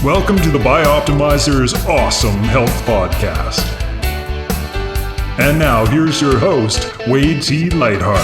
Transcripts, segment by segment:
Welcome to the Bioptimizers Awesome Health Podcast. And now here's your host, Wade T. Lightheart.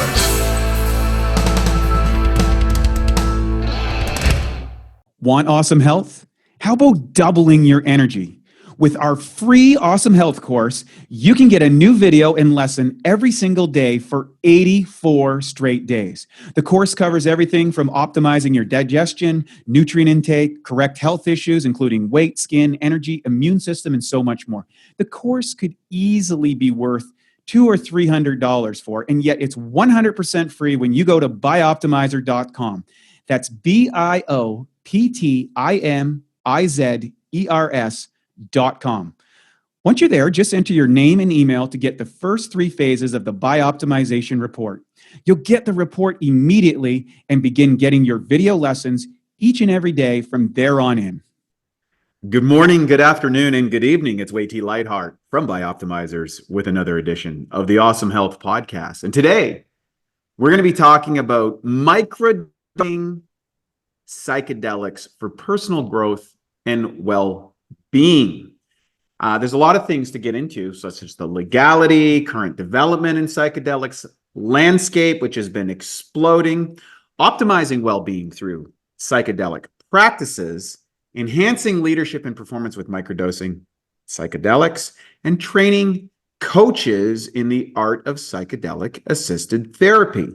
Want awesome health? How about doubling your energy? With our free Awesome Health course, you can get a new video and lesson every single day for 84 straight days. The course covers everything from optimizing your digestion, nutrient intake, correct health issues, including weight, skin, energy, immune system, and so much more. The course could easily be worth $200 or $300 for, and yet it's 100% free when you go to bioptimizer.com. That's bioptimizers.com. Once you're there, just enter your name and email to get the first 3 phases of the Bioptimization report. You'll get the report immediately and begin getting your video lessons each and every day from there on in. Good morning, good afternoon, and good evening. It's Wade T. Lightheart from Bioptimizers with another edition of the Awesome Health Podcast. And today, we're going to be talking about microdosing psychedelics for personal growth and well-being. There's a lot of things to get into, such as the legality, current development in psychedelics, landscape, which has been exploding, optimizing well-being through psychedelic practices, enhancing leadership and performance with microdosing psychedelics, and training coaches in the art of psychedelic-assisted therapy.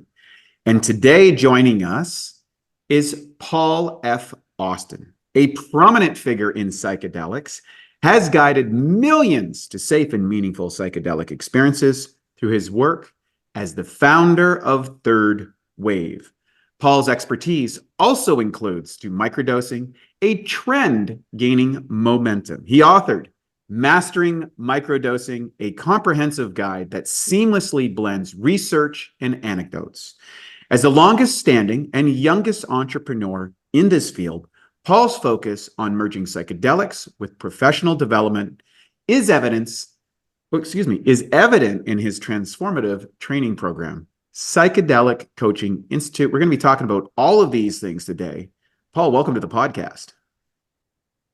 And today, joining us is Paul F. Austin, a prominent figure in psychedelics, has guided millions to safe and meaningful psychedelic experiences through his work as the founder of Third Wave. Paul's expertise also includes to microdosing, a trend gaining momentum. He authored Mastering Microdosing, a comprehensive guide that seamlessly blends research and anecdotes. As the longest standing and youngest entrepreneur in this field, Paul's focus on merging psychedelics with professional development is evident in his transformative training program, Psychedelic Coaching Institute. We're going to be talking about all of these things today. Paul, welcome to the podcast.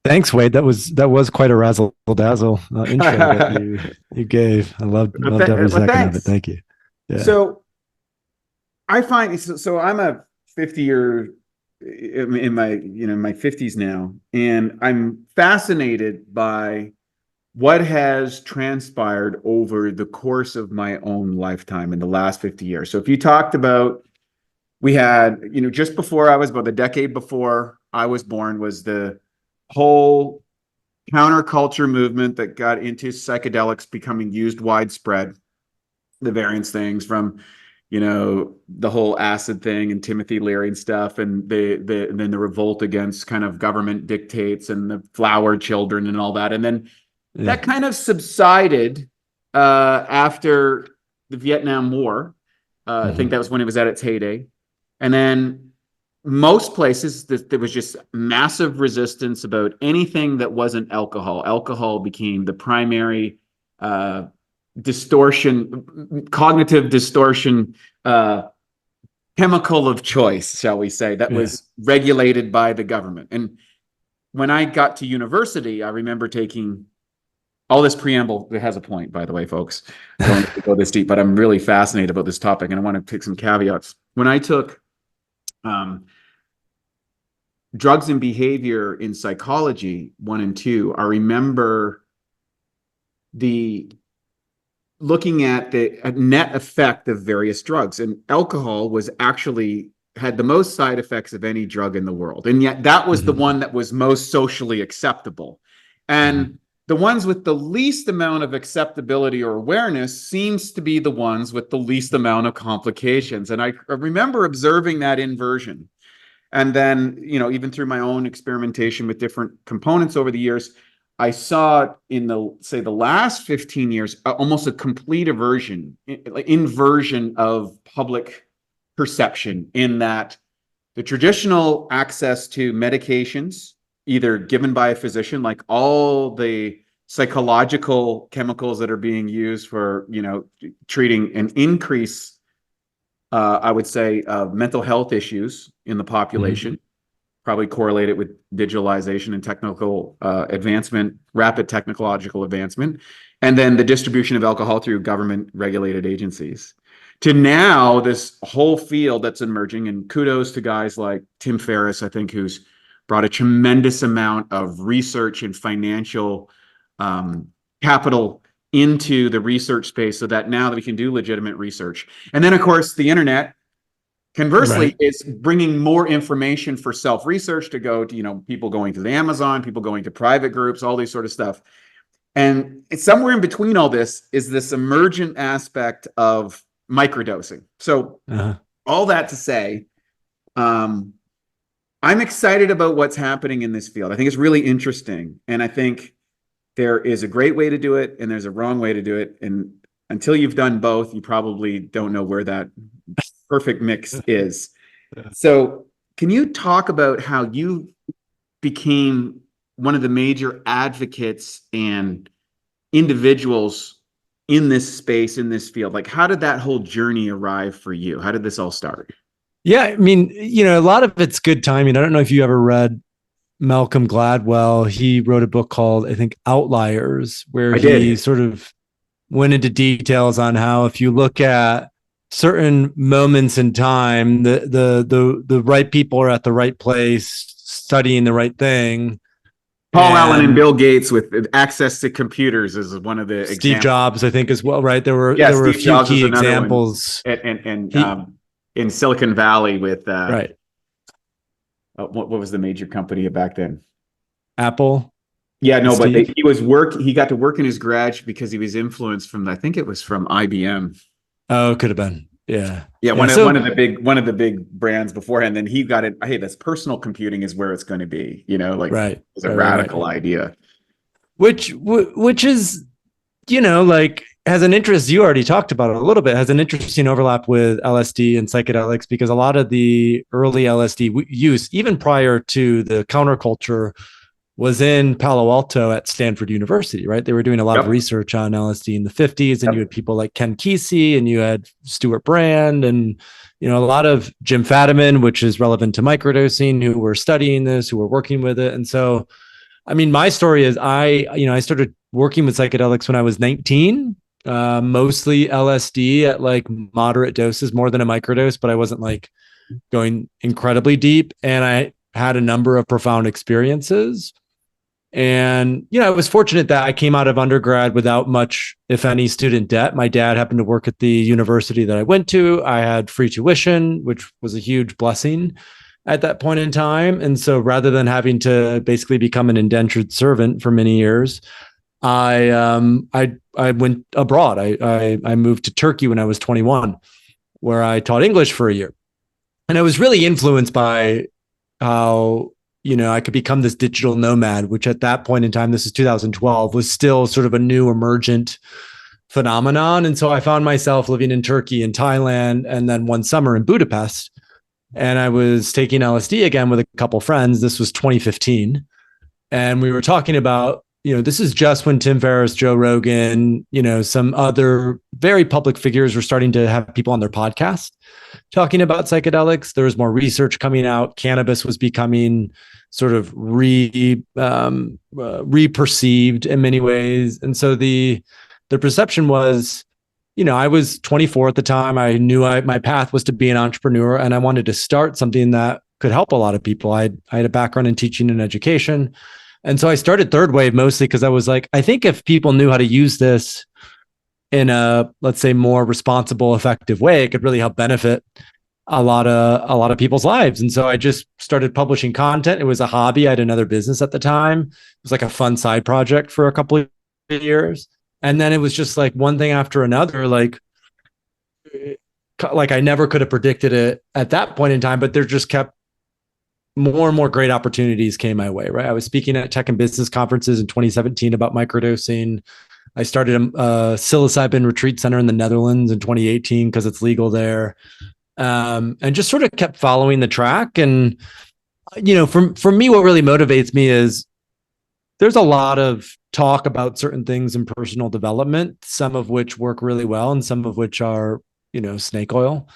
Thanks, Wade. That was quite a razzle dazzle intro that you gave. I loved every second of it. Thank you. Yeah. So I find I'm a 50-year in my my 50s now, and I'm fascinated by what has transpired over the course of my own lifetime in the last 50 years. So if you talked about, we had, just before I was, about a decade before I was born, was the whole counterculture movement that got into psychedelics becoming used widespread, the various things from the whole acid thing and Timothy Leary and stuff, and and then the revolt against kind of government dictates and the flower children and all that. And then that kind of subsided after the Vietnam War. I think that was when it was at its heyday. And then most places, there was just massive resistance about anything that wasn't alcohol. Alcohol became the primary cognitive distortion chemical of choice, shall we say, that was regulated by the government. And when I got to university, I remember taking all this preamble. It has a point, by the way, folks. I don't want to go this deep, but I'm really fascinated about this topic, and I want to take some caveats. When I took drugs and behavior in psychology 1 and 2, I remember looking at the net effect of various drugs, and alcohol had the most side effects of any drug in the world. And yet that was the one that was most socially acceptable. And the ones with the least amount of acceptability or awareness seems to be the ones with the least amount of complications. And I remember observing that inversion. And then, even through my own experimentation with different components over the years, I saw in the last 15 years, almost a complete inversion of public perception, in that the traditional access to medications, either given by a physician, like all the psychological chemicals that are being used for, treating an increase, I would say, of mental health issues in the population, probably correlate it with digitalization and technical advancement, rapid technological advancement, and then the distribution of alcohol through government regulated agencies. To now, this whole field that's emerging, and kudos to guys like Tim Ferriss, I think, who's brought a tremendous amount of research and financial capital into the research space so that now that we can do legitimate research. And then, of course, the internet, conversely, is bringing more information for self-research to go to, people going to the Amazon, people going to private groups, all these sort of stuff. And somewhere in between all this is this emergent aspect of microdosing. So all that to say, I'm excited about what's happening in this field. I think it's really interesting. And I think there is a great way to do it and there's a wrong way to do it. And until you've done both, you probably don't know where that perfect mix is. So can you talk about how you became one of the major advocates and individuals in this space, in this field? Like, how did that whole journey arrive for you? How did this all start? Yeah, I mean, a lot of it's good timing. I don't know if you ever read Malcolm Gladwell. He wrote a book called, I think, Outliers, where he sort of went into details on how if you look at certain moments in time, the right people are at the right place, studying the right thing. Paul Allen and Bill Gates with access to computers is one of the Steve examples. Jobs, I think, as well, right? There were a few Jobs key examples. And in Silicon Valley with right. What was the major company back then? Apple. Yeah, no, but he got to work in his garage because he was influenced from, I think it was from IBM. Oh, could have been. Yeah. One of the big brands beforehand. Then he got it. Hey, this personal computing is where it's going to be. It's a radical idea. Which is, like, has an interest. You already talked about it a little bit. Has an interesting overlap with LSD and psychedelics because a lot of the early LSD use, even prior to the counterculture, was in Palo Alto at Stanford University, right? They were doing a lot of research on LSD in the 50s, and you had people like Ken Kesey, and you had Stuart Brand, and a lot of Jim Fadiman, which is relevant to microdosing, who were studying this, who were working with it. And so, I mean, my story is I started working with psychedelics when I was 19, mostly LSD at like moderate doses, more than a microdose, but I wasn't like going incredibly deep. And I had a number of profound experiences. And, I was fortunate that I came out of undergrad without much, if any, student debt. My dad happened to work at the university that I went to. I had free tuition, which was a huge blessing at that point in time. And so rather than having to basically become an indentured servant for many years, I went abroad. I moved to Turkey when I was 21, where I taught English for a year. And I was really influenced by how I could become this digital nomad, which at that point in time, this is 2012, was still sort of a new emergent phenomenon. And so I found myself living in Turkey and Thailand, and then one summer in Budapest. And I was taking LSD again with a couple friends. This was 2015. And we were talking about, this is just when Tim Ferriss, Joe Rogan, some other very public figures were starting to have people on their podcast talking about psychedelics. There was more research coming out. Cannabis was becoming sort of re-perceived in many ways. And so the perception was, I was 24 at the time. I knew my path was to be an entrepreneur, and I wanted to start something that could help a lot of people. I had a background in teaching and education. And so I started Third Wave mostly because I was like, I think if people knew how to use this in a, let's say, more responsible, effective way, it could really help benefit a lot of people's lives. And so I just started publishing content. It was a hobby. I had another business at the time. It was like a fun side project for a couple of years. And then it was just like one thing after another, like I never could have predicted it at that point in time, but there just kept more and more great opportunities came my way, right? I was speaking at tech and business conferences in 2017 about microdosing. I started a psilocybin retreat center in the Netherlands in 2018 because it's legal there. And just sort of kept following the track. And, for me, what really motivates me is there's a lot of talk about certain things in personal development, some of which work really well and some of which are, snake oil.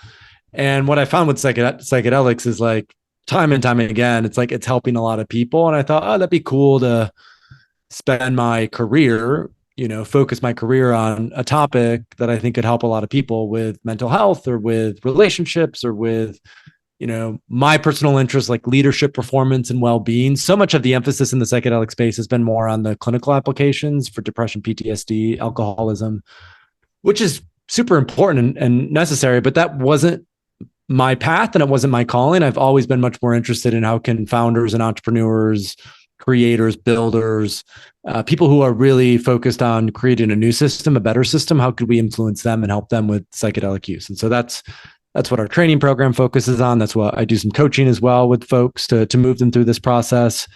And what I found with psychedelics is like, time and time again, it's like it's helping a lot of people. And I thought, oh, that'd be cool to spend my career, focus my career on a topic that I think could help a lot of people with mental health or with relationships or with, my personal interests like leadership, performance, and well-being. So much of the emphasis in the psychedelic space has been more on the clinical applications for depression, PTSD, alcoholism, which is super important and necessary, but that wasn't my path and it wasn't my calling. I've always been much more interested in how can founders and entrepreneurs, creators, builders, people who are really focused on creating a new system, a better system, how could we influence them and help them with psychedelic use? And so that's what our training program focuses on. That's what I do some coaching as well with folks to move them through this process,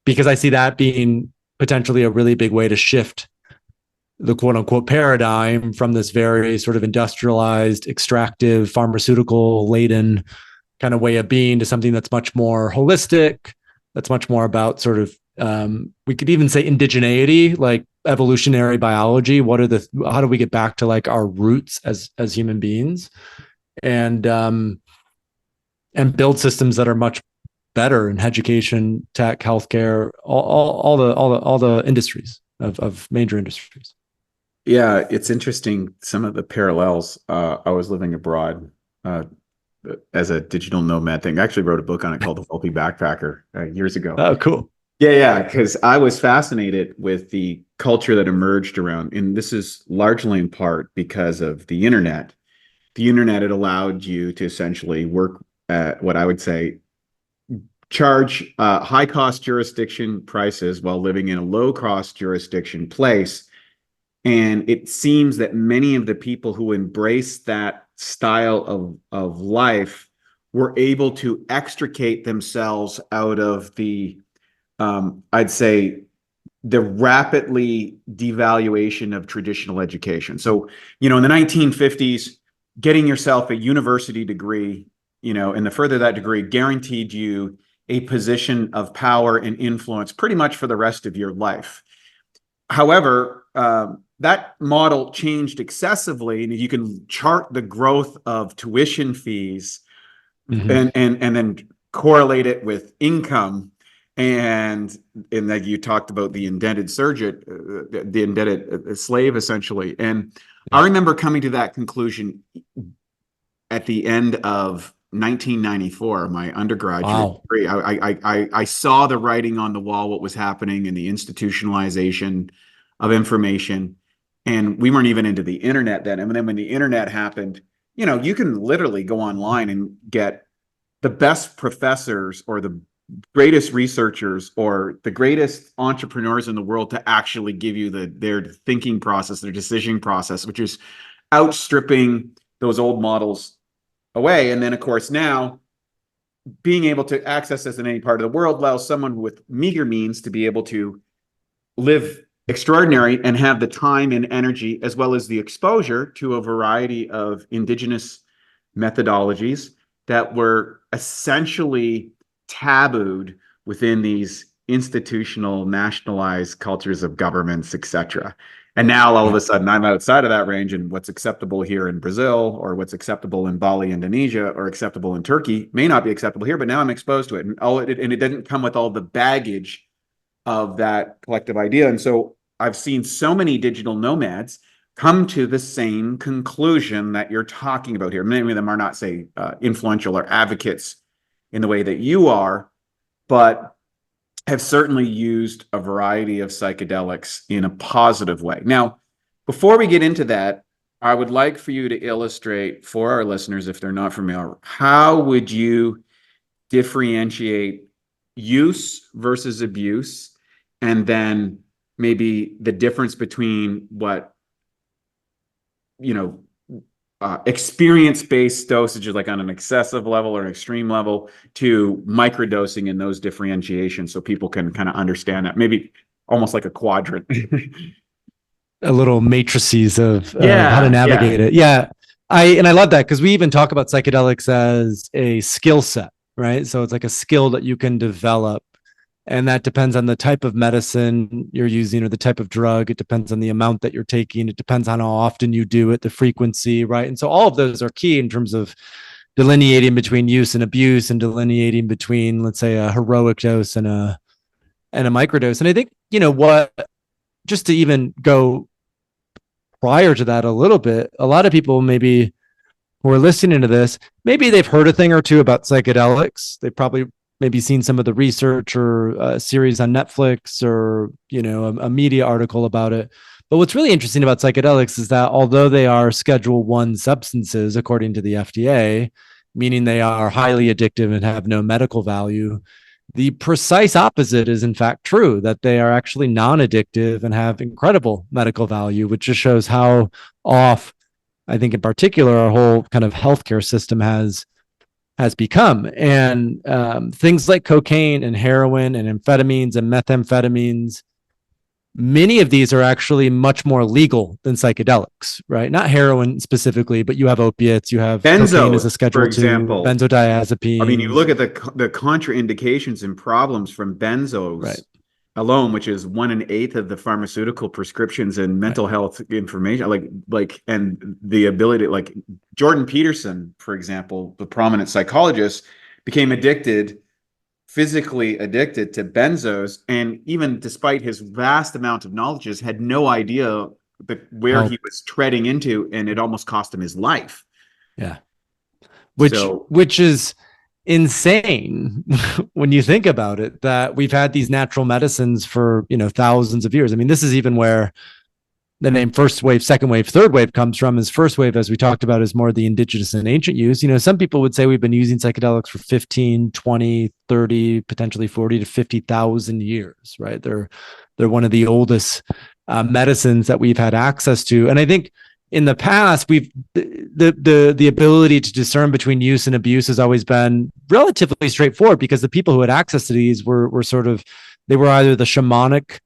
because I see that being potentially a really big way to shift the quote unquote paradigm from this very sort of industrialized, extractive, pharmaceutical laden kind of way of being to something that's much more holistic, that's much more about sort of, we could even say indigeneity, like evolutionary biology. How do we get back to like our roots as human beings, and build systems that are much better in education, tech, healthcare, all the industries of major industries. Yeah, it's interesting, some of the parallels. I was living abroad as a digital nomad thing. I actually wrote a book on it called The Wealthy Backpacker years ago. Oh, cool. Yeah, because I was fascinated with the culture that emerged around, and this is largely in part because of the internet. The internet had allowed you to essentially work at what I would say charge high cost jurisdiction prices while living in a low cost jurisdiction place. And it seems that many of the people who embraced that style of life were able to extricate themselves out of the, I'd say, the rapidly devaluation of traditional education. So, in the 1950s, getting yourself a university degree, and the further that degree guaranteed you a position of power and influence pretty much for the rest of your life. However, that model changed excessively, and you can chart the growth of tuition fees and then correlate it with income. And that you talked about the indented servant, the indebted slave, essentially. And I remember coming to that conclusion at the end of 1994, my undergraduate degree. I saw the writing on the wall, what was happening in the institutionalization of information. And we weren't even into the internet then. And then when the internet happened, you can literally go online and get the best professors or the greatest researchers or the greatest entrepreneurs in the world to actually give you their thinking process, their decision process, which is outstripping those old models away. And then, of course, now being able to access this in any part of the world allows someone with meager means to be able to live extraordinary and have the time and energy, as well as the exposure to a variety of indigenous methodologies that were essentially tabooed within these institutional, nationalized cultures of governments, etc. And now all of a sudden I'm outside of that range, and what's acceptable here in Brazil or what's acceptable in Bali, Indonesia, or acceptable in Turkey may not be acceptable here, but now I'm exposed to it. And it didn't come with all the baggage of that collective idea. And so I've seen so many digital nomads come to the same conclusion that you're talking about here. Many of them are not, say, influential or advocates in the way that you are, but have certainly used a variety of psychedelics in a positive way. Now, before we get into that, I would like for you to illustrate for our listeners, if they're not familiar, how would you differentiate use versus abuse, and then maybe the difference between what, experience-based dosages, like on an excessive level or an extreme level, to microdosing and those differentiations, so people can kind of understand that, maybe almost like a quadrant. A little matrices of how to navigate it. Yeah. I love that, because we even talk about psychedelics as a skill set, right? So it's like a skill that you can develop. And that depends on the type of medicine you're using or the type of drug. It depends on the amount that you're taking. It depends on how often you do it, the frequency, right? And so all of those are key in terms of delineating between use and abuse and delineating between, let's say, a heroic dose and a microdose. And I think, just to even go prior to that a little bit, a lot of people maybe who are listening to this, maybe they've heard a thing or two about psychedelics. They've probably maybe seen some of the research or a series on Netflix or, a media article about it. But what's really interesting about psychedelics is that although they are Schedule 1 substances, according to the FDA, meaning they are highly addictive and have no medical value, the precise opposite is in fact true, that they are actually non-addictive and have incredible medical value, which just shows how off, I think in particular, our whole kind of healthcare system has become. And things like cocaine and heroin and amphetamines and methamphetamines, many of these are actually much more legal than psychedelics, right? Not heroin specifically, but you have opiates, you have cocaine as a Schedule 2, for example, benzodiazepines. I mean, you look at the contraindications and problems from benzos alone, which is 1 1/8 of the pharmaceutical prescriptions and mental health information, and the ability, like Jordan Peterson, for example, the prominent psychologist, became physically addicted to benzos, and even despite his vast amount of knowledge, had no idea where he was treading into, and it almost cost him his life. Yeah. Which is insane when you think about it, that we've had these natural medicines for, thousands of years. I mean, this is even where the name first wave, second wave, third wave comes from. Is first wave, as we talked about, is more the indigenous and ancient use. Some people would say we've been using psychedelics for 15, 20, 30, potentially 40 to 50,000 years, right? They're one of the oldest medicines that we've had access to. And I think in the past, the ability to discern between use and abuse has always been relatively straightforward, because the people who had access to these were they were either the shamanic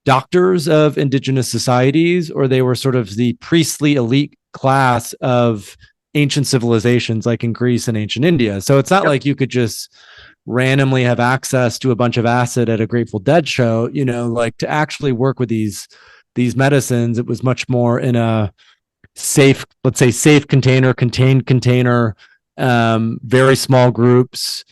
doctors of indigenous societies, or they were sort of the priestly elite class of ancient civilizations, like in Greece and ancient India. So it's not like you could just randomly have access to a bunch of acid at a Grateful Dead show, like to actually work with these medicines. It was much more in a safe, let's say safe container, contained container, very small groups.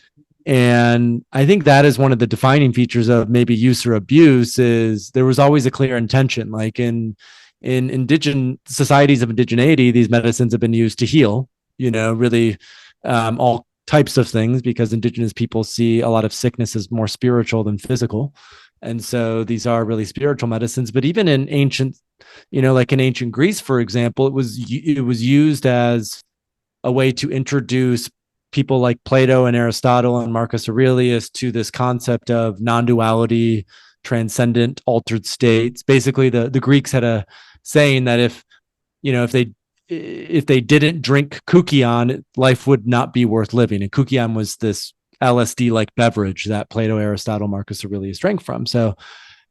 And I think that is one of the defining features of maybe use or abuse, is there was always a clear intention. Like in indigenous societies of indigeneity, these medicines have been used to heal, really all types of things, because indigenous people see a lot of sickness as more spiritual than physical. And so these are really spiritual medicines. But even in ancient, like in ancient Greece, for example, it was used as a way to introduce people like Plato and Aristotle and Marcus Aurelius to this concept of non-duality, transcendent, altered states. Basically, the Greeks had a saying that if they didn't drink kukion, life would not be worth living. And kukion was this LSD-like beverage that Plato, Aristotle, Marcus Aurelius drank from. So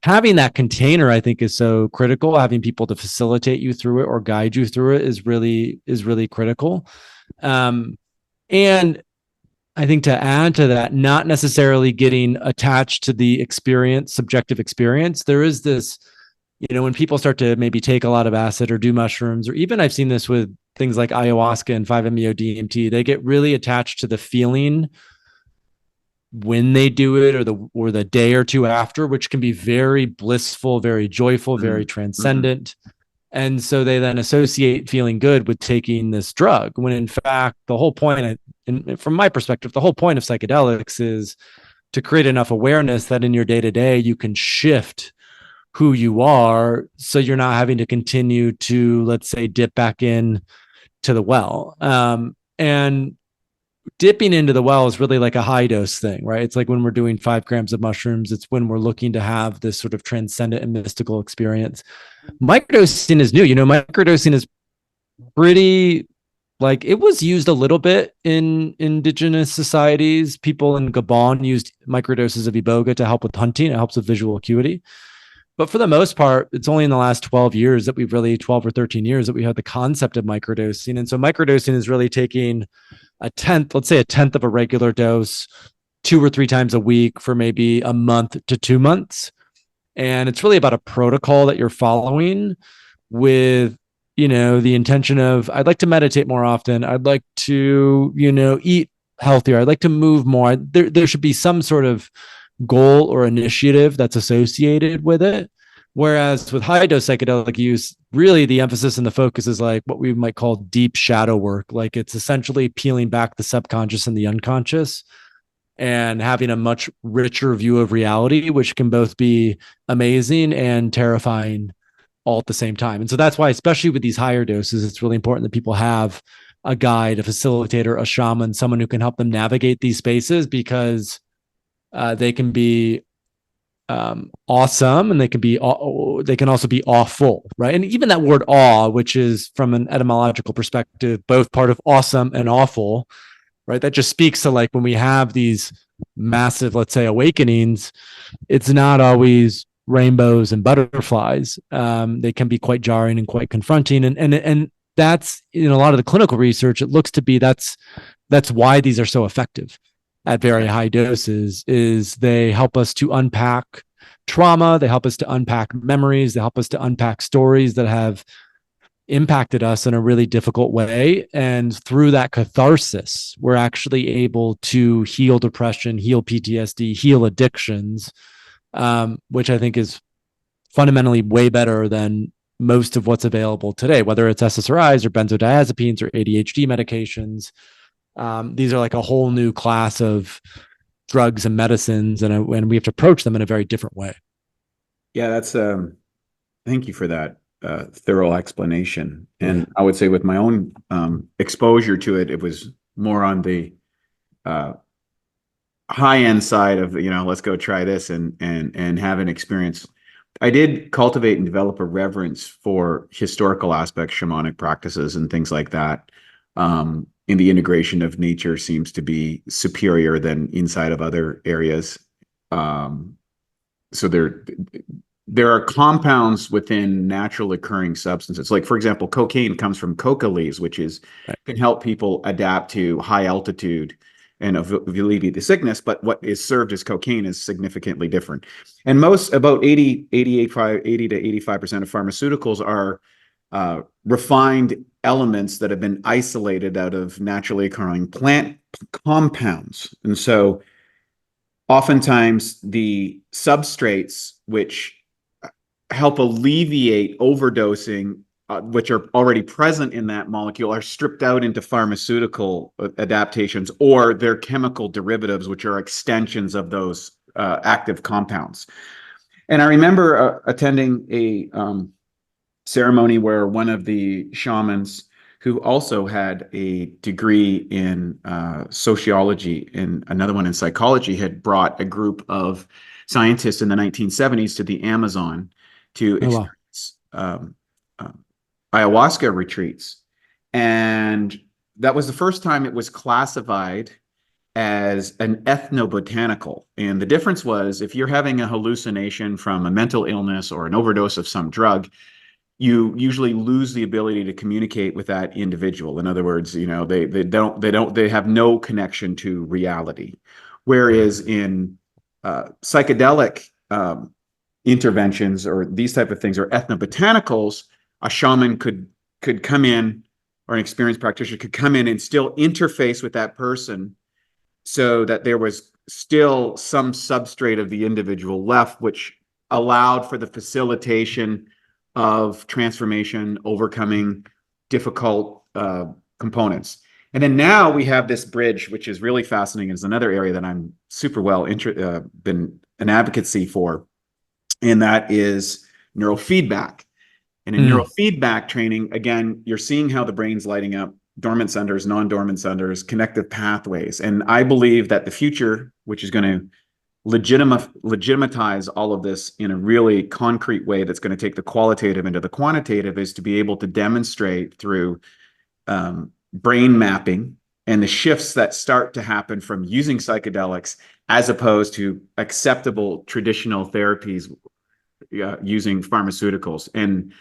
having that container, I think, is so critical. Having people to facilitate you through it or guide you through it is really critical. And I think to add to that, not necessarily getting attached to the experience, subjective experience. There is this, when people start to maybe take a lot of acid or do mushrooms, or even I've seen this with things like ayahuasca and 5-MeO-DMT, they get really attached to the feeling when they do it, or the day or two after, which can be very blissful, very joyful, very transcendent. And so they then associate feeling good with taking this drug, when in fact, the whole point, from my perspective, the whole point of psychedelics is to create enough awareness that in your day-to-day, you can shift who you are, so you're not having to continue to, let's say, dip back in to the well. And dipping into the well is really like a high dose thing, right? It's like when we're doing 5 grams of mushrooms, it's when we're looking to have this sort of transcendent and mystical experience. Microdosing is new. Microdosing is pretty, like, it was used a little bit in indigenous societies. People in Gabon used microdoses of iboga to help with hunting. It helps with visual acuity. But for the most part, it's only in the last 12 years that 12 or 13 years that we have the concept of microdosing. And so microdosing is really taking a tenth of a regular dose 2 or 3 times a week for maybe a month to 2 months. And it's really about a protocol that you're following with the intention of, I'd like to meditate more often. I'd like to, eat healthier. I'd like to move more. There should be some sort of goal or initiative that's associated with it. Whereas with high dose psychedelic use, really the emphasis and the focus is like what we might call deep shadow work. Like it's essentially peeling back the subconscious and the unconscious and having a much richer view of reality, which can both be amazing and terrifying all at the same time. And so that's why, especially with these higher doses, it's really important that people have a guide, a facilitator, a shaman, someone who can help them navigate these spaces, because they can be awesome, and they can also be awful, right? And even that word awe, which is from an etymological perspective both part of awesome and awful, right? That just speaks to like when we have these massive, let's say, awakenings, it's not always rainbows and butterflies. They can be quite jarring and quite confronting, and that's in a lot of the clinical research. It looks to be that's why these are so effective at very high doses. Is they help us to unpack trauma, they help us to unpack memories, they help us to unpack stories that have impacted us in a really difficult way. And through that catharsis, we're actually able to heal depression, heal PTSD, heal addictions, which I think is fundamentally way better than most of what's available today, whether it's SSRIs or benzodiazepines or ADHD medications. These are like a whole new class of drugs and medicines, and we have to approach them in a very different way. Yeah, that's thank you for that thorough explanation. And I would say with my own exposure to it, it was more on the high end side of, let's go try this and have an experience. I did cultivate and develop a reverence for historical aspects, shamanic practices, and things like that. In the integration of nature seems to be superior than inside of other areas. So there are compounds within natural occurring substances. Like, for example, cocaine comes from coca leaves, which can help people adapt to high altitude and alleviate the sickness. But what is served as cocaine is significantly different. And about 80 to 85% of pharmaceuticals are refined elements that have been isolated out of naturally occurring plant compounds. And so oftentimes the substrates which help alleviate overdosing, which are already present in that molecule, are stripped out into pharmaceutical adaptations, or their chemical derivatives, which are extensions of those active compounds. And I remember attending a ceremony where one of the shamans, who also had a degree in sociology and another one in psychology, had brought a group of scientists in the 1970s to the Amazon to experience ayahuasca retreats. And that was the first time it was classified as an ethnobotanical. And the difference was, if you're having a hallucination from a mental illness or an overdose of some drug, you usually lose the ability to communicate with that individual. In other words, they have no connection to reality. Whereas in psychedelic interventions or these type of things, or ethnobotanicals, a shaman could come in, or an experienced practitioner could come in and still interface with that person, so that there was still some substrate of the individual left, which allowed for the facilitation of transformation, overcoming difficult components. And then now we have this bridge, which is really fascinating. It's another area that I'm super been an advocacy for, and that is neurofeedback. And in neurofeedback training, again, you're seeing how the brain's lighting up, dormant centers, non-dormant centers, connective pathways. And I believe that the future, which is going to legitimatize all of this in a really concrete way that's going to take the qualitative into the quantitative, is to be able to demonstrate through brain mapping and the shifts that start to happen from using psychedelics as opposed to acceptable traditional therapies using pharmaceuticals. And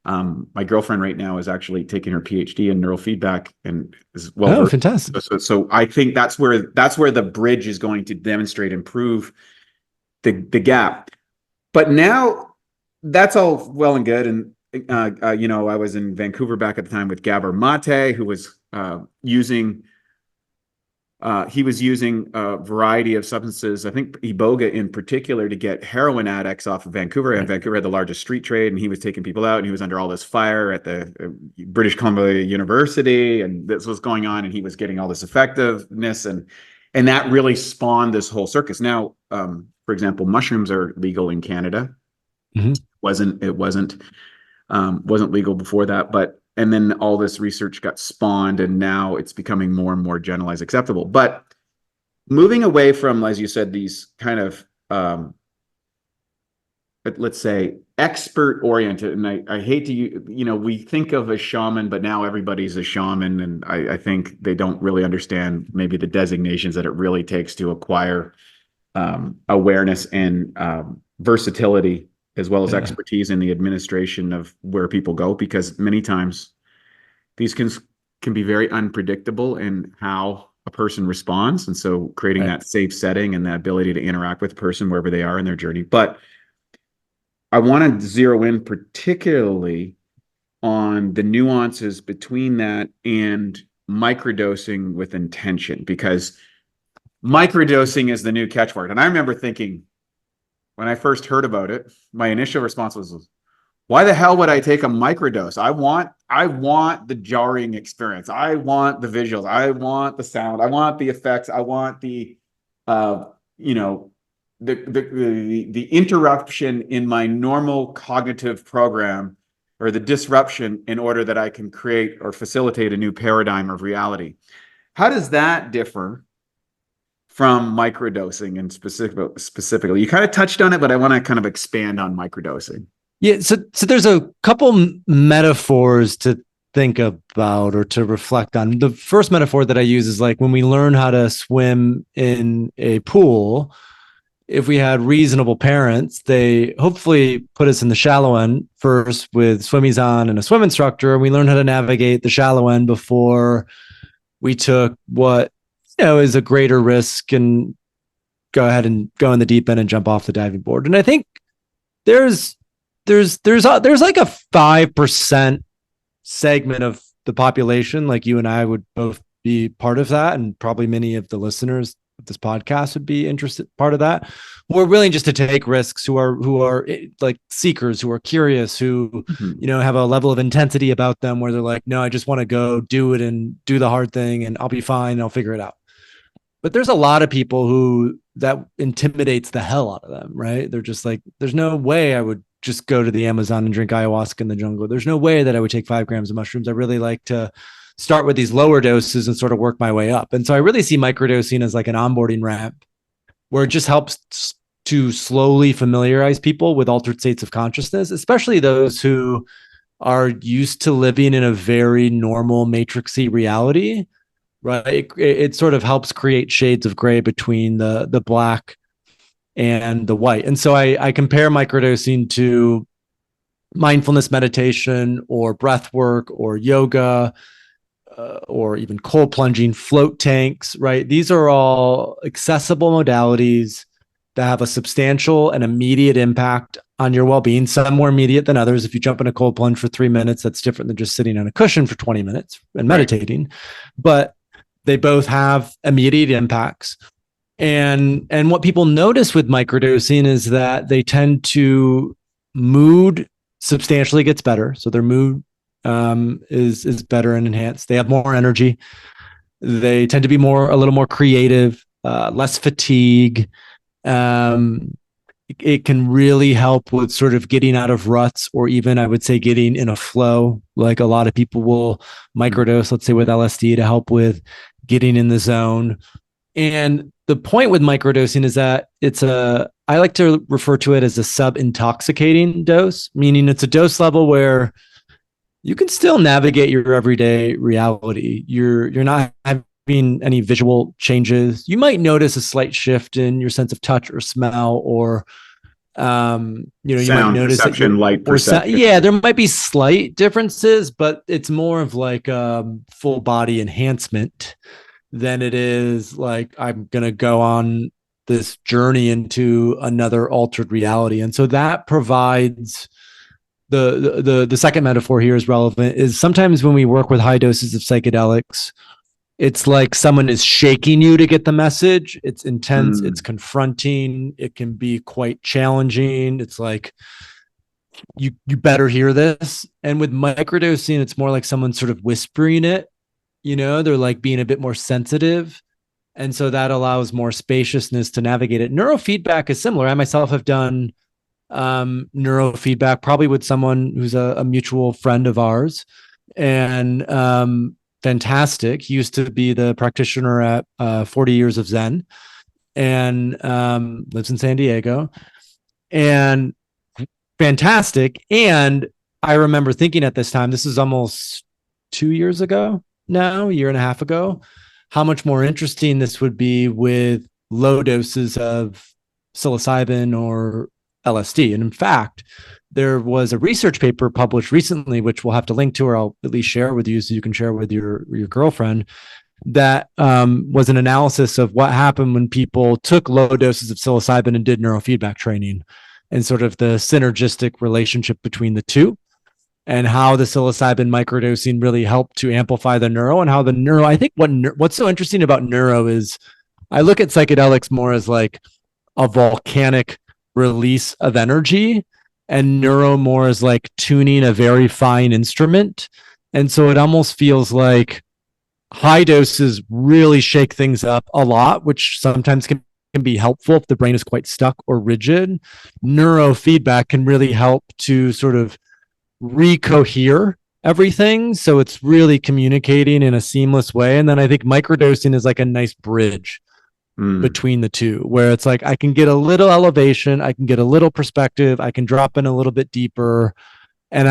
my girlfriend right now is actually taking her PhD in neurofeedback and is well. Oh, fantastic! So I think that's where the bridge is going to demonstrate and prove the gap. But now that's all well and good, and I was in Vancouver back at the time with Gabor Mate, who was using a variety of substances, I think Iboga in particular, to get heroin addicts off of Vancouver. And Vancouver had the largest street trade, and he was taking people out, and he was under all this fire at the British Columbia University, and this was going on, and he was getting all this effectiveness, and that really spawned this whole circus. Now, for example, mushrooms are legal in Canada. Mm-hmm. It wasn't legal before that, and then all this research got spawned, and now it's becoming more and more generalized acceptable. But moving away from, as you said, these kind of, let's say, expert oriented, and I hate to, we think of a shaman, but now everybody's a shaman. And I think they don't really understand maybe the designations that it really takes to acquire awareness and versatility, as well as expertise in the administration of where people go, because many times these can be very unpredictable in how a person responds. And so creating that safe setting and that ability to interact with the person wherever they are in their journey. But I want to zero in particularly on the nuances between that and microdosing with intention, because microdosing is the new catchword. And I remember thinking, when I first heard about it, my initial response was, why the hell would I take a microdose? I want the jarring experience. I want the visuals. I want the sound. I want the effects. I want the the interruption in my normal cognitive program, or the disruption, in order that I can create or facilitate a new paradigm of reality. How does that differ from microdosing, and specifically? You kind of touched on it, but I want to kind of expand on microdosing. Yeah, so there's a couple metaphors to think about or to reflect on. The first metaphor that I use is like when we learn how to swim in a pool. If we had reasonable parents, they hopefully put us in the shallow end first with swimmies on and a swim instructor, and we learned how to navigate the shallow end before we took what is a greater risk and go ahead and go in the deep end and jump off the diving board. And I think there's like a 5% segment of the population, like you and I would both be part of that, and probably many of the listeners of this podcast would be interested, part of that, who are willing just to take risks, who are like seekers, who are curious, who have a level of intensity about them where they're like, no, I just want to go do it and do the hard thing, and I'll be fine, I'll figure it out. But there's a lot of people who that intimidates the hell out of them, right? They're just like, there's no way I would just go to the Amazon and drink ayahuasca in the jungle. There's no way that I would take 5 grams of mushrooms. I really like to start with these lower doses and sort of work my way up. And so I really see microdosing as like an onboarding ramp, where it just helps to slowly familiarize people with altered states of consciousness, especially those who are used to living in a very normal matrixy reality, right? It sort of helps create shades of gray between the black and the white. And so I compare microdosing to mindfulness meditation or breath work or yoga, or even cold plunging, float tanks, right? These are all accessible modalities that have a substantial and immediate impact on your well-being. Some more immediate than others. If you jump in a cold plunge for 3 minutes, that's different than just sitting on a cushion for 20 minutes and meditating. But they both have immediate impacts. And what people notice with microdosing is that they tend to mood substantially gets better. So their mood is better and enhanced. They have more energy. They tend to be a little more creative, less fatigue. It can really help with sort of getting out of ruts, or even I would say getting in a flow. Like a lot of people will microdose, let's say with LSD, to help with getting in the zone. And the point with microdosing is that I like to refer to it as a sub-intoxicating dose, meaning it's a dose level where you can still navigate your everyday reality. You're not having any visual changes. You might notice a slight shift in your sense of touch or smell, or you might notice perception, light perception. There might be slight differences, but it's more of like full body enhancement than it is like I'm gonna go on this journey into another altered reality. And so that provides the second metaphor here is relevant, is sometimes when we work with high doses of psychedelics, it's like someone is shaking you to get the message. It's intense, it's confronting, it can be quite challenging. It's like, you better hear this. And with microdosing, it's more like someone sort of whispering it, they're like being a bit more sensitive. And so that allows more spaciousness to navigate it. Neurofeedback is similar. I myself have done neurofeedback, probably with someone who's a mutual friend of ours, and fantastic. He used to be the practitioner at 40 Years of Zen, and lives in San Diego, and fantastic. And I remember thinking at this time, this is almost 2 years ago now, a year and a half ago, how much more interesting this would be with low doses of psilocybin or LSD. And in fact, there was a research paper published recently, which we'll have to link to, or I'll at least share with you so you can share with your girlfriend, that was an analysis of what happened when people took low doses of psilocybin and did neurofeedback training, and sort of the synergistic relationship between the two, and how the psilocybin microdosing really helped to amplify the neuro, and how the neuro, I think what's so interesting about neuro is I look at psychedelics more as like a volcanic release of energy, and neuro more as like tuning a very fine instrument. And so it almost feels like high doses really shake things up a lot, which sometimes can be helpful if the brain is quite stuck or rigid. Neurofeedback can really help to sort of recohere everything, so it's really communicating in a seamless way. And then I think microdosing is like a nice bridge between the two, where it's like I can get a little elevation, I can get a little perspective, I can drop in a little bit deeper, and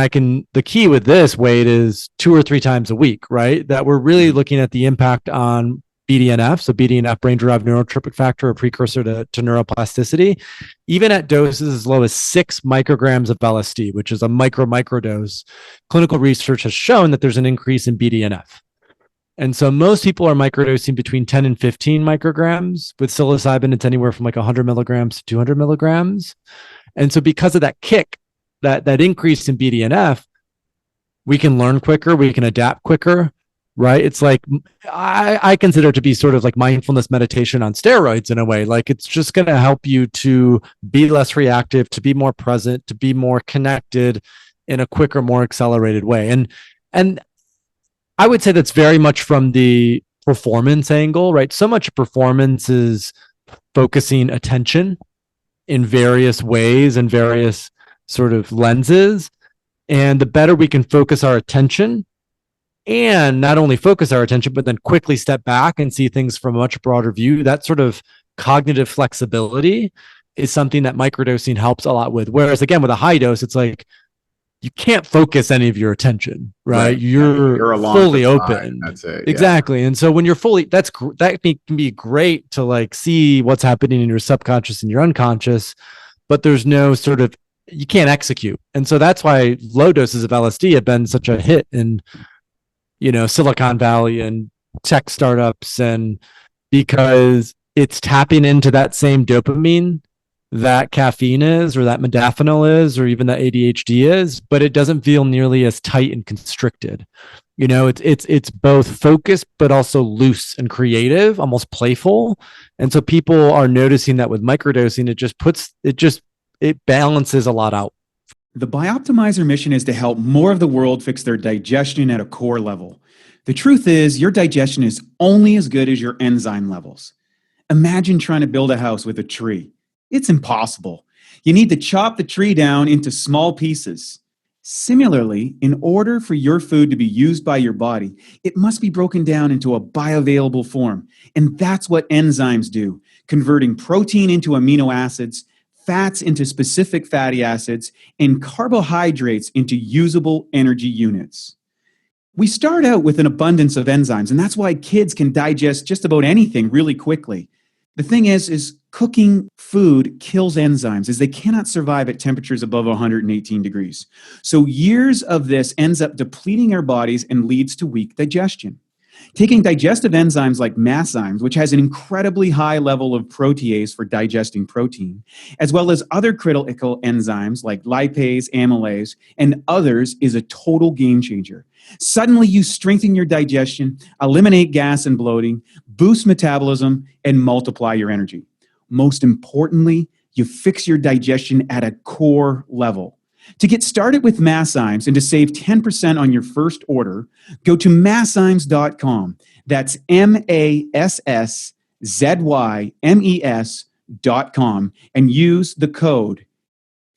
the key with this, Wade, is 2 or 3 times a week, right? That we're really looking at the impact on BDNF, so BDNF, brain-derived neurotropic factor, a precursor to neuroplasticity, even at doses as low as 6 micrograms of LSD, which is a microdose. Clinical research has shown that there's an increase in BDNF. And so most people are microdosing between 10 and 15 micrograms. With psilocybin, it's anywhere from like 100 milligrams to 200 milligrams. And so because of that kick, that increase in BDNF, we can learn quicker, we can adapt quicker, right? It's like, I consider it to be sort of like mindfulness meditation on steroids in a way. Like, it's just going to help you to be less reactive, to be more present, to be more connected in a quicker, more accelerated way. And I would say that's very much from the performance angle, right? So much performance is focusing attention in various ways and various sort of lenses. And the better we can focus our attention, and not only focus our attention, but then quickly step back and see things from a much broader view, that sort of cognitive flexibility is something that microdosing helps a lot with. Whereas again, with a high dose, it's like, you can't focus any of your attention, right? You're fully open. That's it. Exactly. Yeah. And so when you're fully, that can be great to like see what's happening in your subconscious and your unconscious, but there's no sort of, you can't execute. And so that's why low doses of LSD have been such a hit in, Silicon Valley and tech startups, and because it's tapping into that same dopamine that caffeine is, or that modafinil is, or even that ADHD is, but it doesn't feel nearly as tight and constricted. It's both focused, but also loose and creative, almost playful. And so people are noticing that with microdosing, it balances a lot out. The Bioptimizer mission is to help more of the world fix their digestion at a core level. The truth is, your digestion is only as good as your enzyme levels. Imagine trying to build a house with a tree. It's impossible. You need to chop the tree down into small pieces. Similarly, in order for your food to be used by your body, it must be broken down into a bioavailable form. And that's what enzymes do, converting protein into amino acids, fats into specific fatty acids, and carbohydrates into usable energy units. We start out with an abundance of enzymes, and that's why kids can digest just about anything really quickly. The thing is cooking food kills enzymes, as they cannot survive at temperatures above 118 degrees. So years of this ends up depleting our bodies and leads to weak digestion. Taking digestive enzymes like masszymes, which has an incredibly high level of protease for digesting protein, as well as other critical enzymes like lipase, amylase, and others, is a total game changer. Suddenly, you strengthen your digestion, eliminate gas and bloating, boost metabolism, and multiply your energy. Most importantly, you fix your digestion at a core level. To get started with Masszymes and to save 10% on your first order, go to masszymes.com. That's MASSZYMES.com and use the code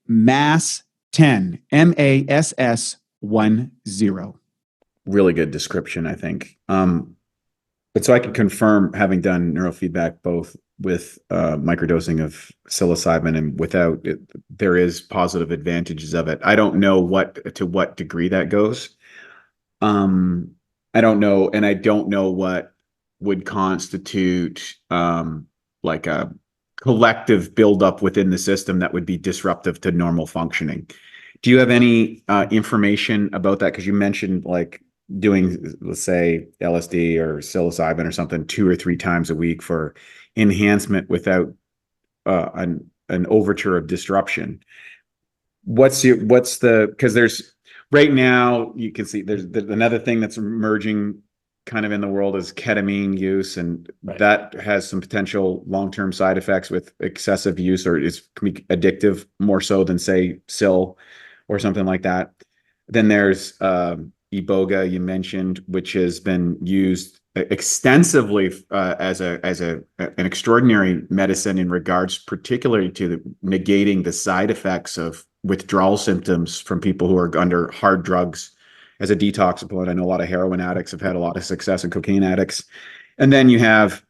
MASS10, MASS10. Really good description, I think. But so I can confirm, having done neurofeedback both with microdosing of psilocybin and without it, there is positive advantages of it. I don't know to what degree that goes. I don't know, and I don't know what would constitute like a collective buildup within the system that would be disruptive to normal functioning. Do you have any information about that? Because you mentioned like doing, let's say, LSD or psilocybin or something 2 or 3 times a week for enhancement without an overture of disruption. Because there's right now, you can see there's another thing that's emerging kind of in the world is ketamine use, and that has some potential long-term side effects with excessive use, or can be addictive more so than, say, psil or something like that. Then there's iboga, you mentioned, which has been used extensively as an extraordinary medicine in regards particularly to negating the side effects of withdrawal symptoms from people who are under hard drugs as a detoxifant. I know a lot of heroin addicts have had a lot of success, and cocaine addicts. And then you have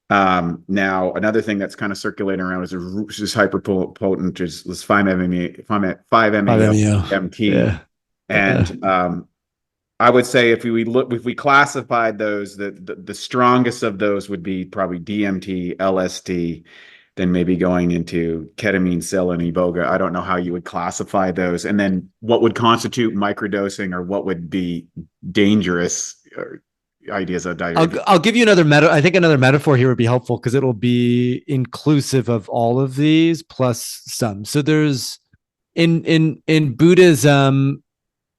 now another thing that's kind of circulating around is hyper potent, is 5-MeO-DMT. Yeah. And I would say if we classified those, the strongest of those would be probably DMT, LSD, then maybe going into ketamine, psil, and iboga. I don't know how you would classify those, and then what would constitute microdosing, or what would be dangerous, or ideas of diet. I'll give you another I think another metaphor here would be helpful, because it'll be inclusive of all of these plus some. So there's in Buddhism,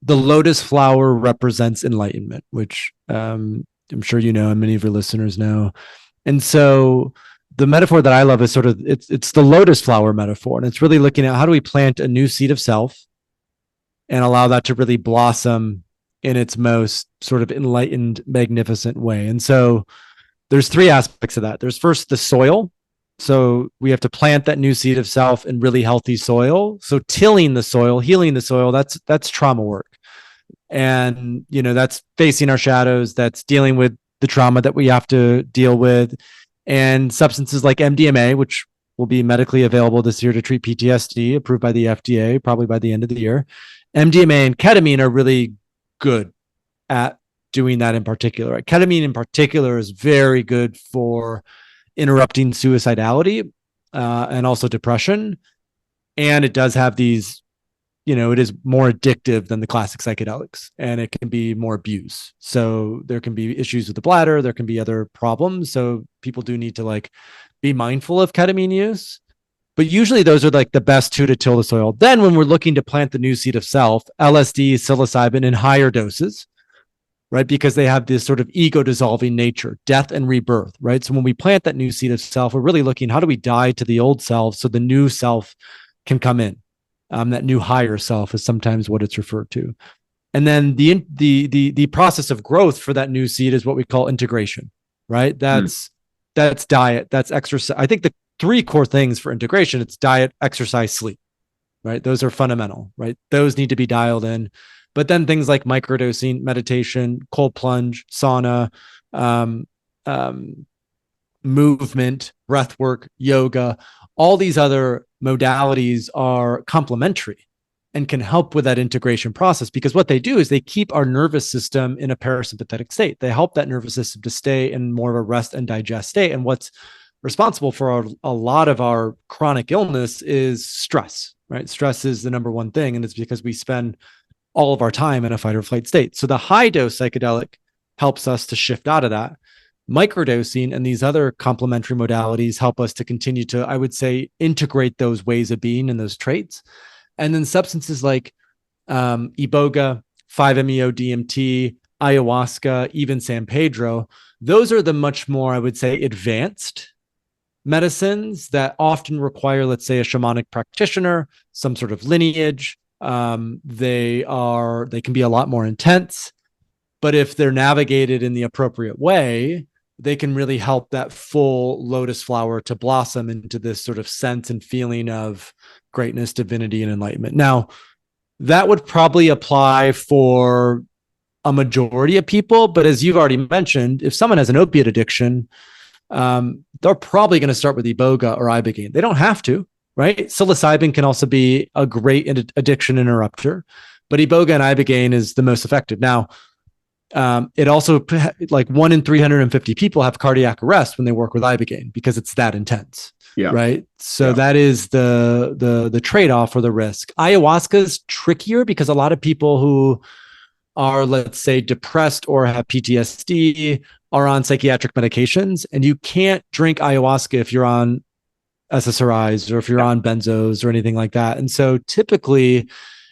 the lotus flower represents enlightenment, which I'm sure you know, and many of your listeners know. And so the metaphor that I love is sort of, it's the lotus flower metaphor. And it's really looking at how do we plant a new seed of self and allow that to really blossom in its most sort of enlightened, magnificent way. And so there's 3 aspects of that. There's first the soil. So we have to plant that new seed of self in really healthy soil. So tilling the soil, healing the soil, that's trauma work. And, that's facing our shadows, that's dealing with the trauma that we have to deal with. And substances like MDMA, which will be medically available this year to treat PTSD, approved by the FDA, probably by the end of the year. MDMA and ketamine are really good at doing that in particular. Ketamine in particular is very good for interrupting suicidality and also depression. And it does have these, it is more addictive than the classic psychedelics, and it can be more abused. So there can be issues with the bladder. There can be other problems. So people do need to be mindful of ketamine use. But usually those are the best 2 to till the soil. Then when we're looking to plant the new seed of self, LSD, psilocybin in higher doses, right? Because they have this sort of ego dissolving nature, death and rebirth, right? So when we plant that new seed of self, we're really looking, how do we die to the old self so the new self can come in? That new higher self is sometimes what it's referred to. And then the process of growth for that new seed is what we call integration, right? That's diet, that's exercise. I think the 3 core things for integration, it's diet, exercise, sleep, right? Those are fundamental, right? Those need to be dialed in. But then things like microdosing, meditation, cold plunge, sauna, movement, breath work, yoga, all these other modalities are complementary and can help with that integration process, because what they do is they keep our nervous system in a parasympathetic state. They help that nervous system to stay in more of a rest and digest state. And what's responsible for a lot of our chronic illness is stress, right? Stress is the number one thing. And it's because we spend all of our time in a fight or flight state. So the high dose psychedelic helps us to shift out of that. Microdosing and these other complementary modalities help us to continue to, I would say, integrate those ways of being and those traits. And then substances like iboga, 5-MeO DMT, ayahuasca, even San Pedro, those are the much more, I would say, advanced medicines that often require, let's say, a shamanic practitioner, some sort of lineage. They can be a lot more intense, but if they're navigated in the appropriate way, they can really help that full lotus flower to blossom into this sort of sense and feeling of greatness, divinity, and enlightenment. Now, that would probably apply for a majority of people, but as you've already mentioned, if someone has an opiate addiction, they're probably going to start with iboga or ibogaine. They don't have to, right? Psilocybin can also be a great addiction interrupter, but iboga and ibogaine is the most effective. Now, it also, like 1 in 350 people have cardiac arrest when they work with ibogaine because it's that intense. Yeah. Right. So that is the trade-off or the risk. Ayahuasca is trickier because a lot of people who are, let's say, depressed or have PTSD are on psychiatric medications, and you can't drink ayahuasca if you're on SSRIs or if you're on benzos or anything like that. And so typically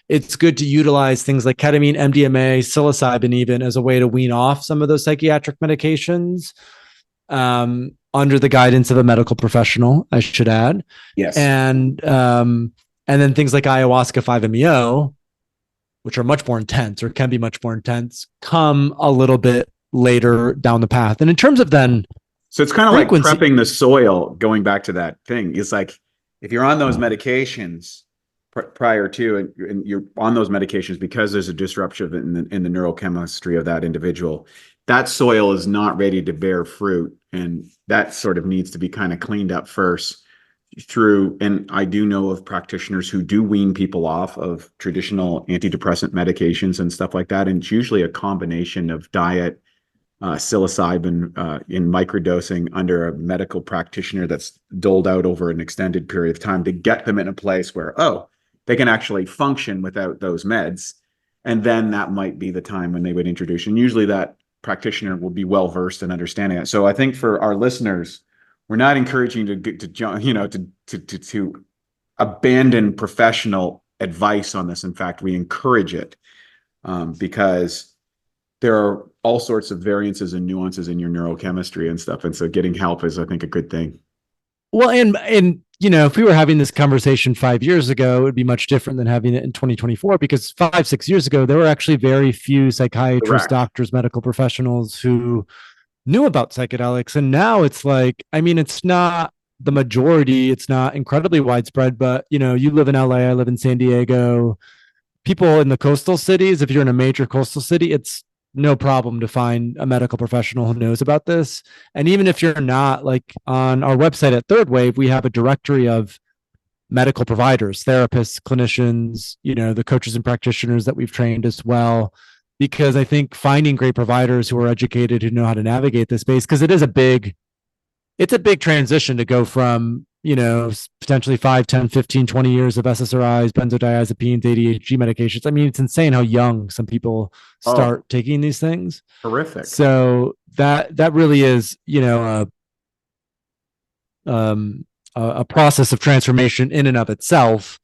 it's good to utilize things like ketamine, MDMA, psilocybin even as a way to wean off some of those psychiatric medications. Under the guidance of a medical professional, I should add. Yes. And then things like ayahuasca 5-MeO, which are much more intense or can be much more intense, come a little bit later down the path. And in terms of then, so it's kind of like prepping the soil, going back to that thing. It's like, if you're on those medications prior to, and you're on those medications because there's a disruption in the neurochemistry of that individual, that soil is not ready to bear fruit. And that sort of needs to be kind of cleaned up first through, and I do know of practitioners who do wean people off of traditional antidepressant medications and stuff like that. And it's usually a combination of diet, psilocybin in microdosing under a medical practitioner that's doled out over an extended period of time to get them in a place where, they can actually function without those meds. And then that might be the time when they would introduce, and usually that practitioner will be well versed in understanding it. So I think for our listeners, we're not encouraging to abandon professional advice on this. In fact, we encourage it because there are all sorts of variances and nuances in your neurochemistry and stuff. And so getting help is, I think, a good thing. Well, and if we were having this conversation 5 years ago, it would be much different than having it in 2024, because 5-6 years ago, there were actually very few psychiatrists, Correct. doctors, medical professionals who knew about psychedelics. And now it's like, it's not the majority, it's not incredibly widespread, but you live in LA, I live in San Diego. People in the coastal cities, if you're in a major coastal city, it's no problem to find a medical professional who knows about this. And even if you're not, like on our website at Third Wave, we have a directory of medical providers, therapists, clinicians, the coaches and practitioners that we've trained as well. Because I think finding great providers who are educated, who know how to navigate this space, because it's a big transition to go from, potentially 5, 10, 15, 20 years of SSRIs, benzodiazepines, ADHD medications. It's insane how young some people start taking these things. Horrific. So that really is, a process of transformation in and of itself,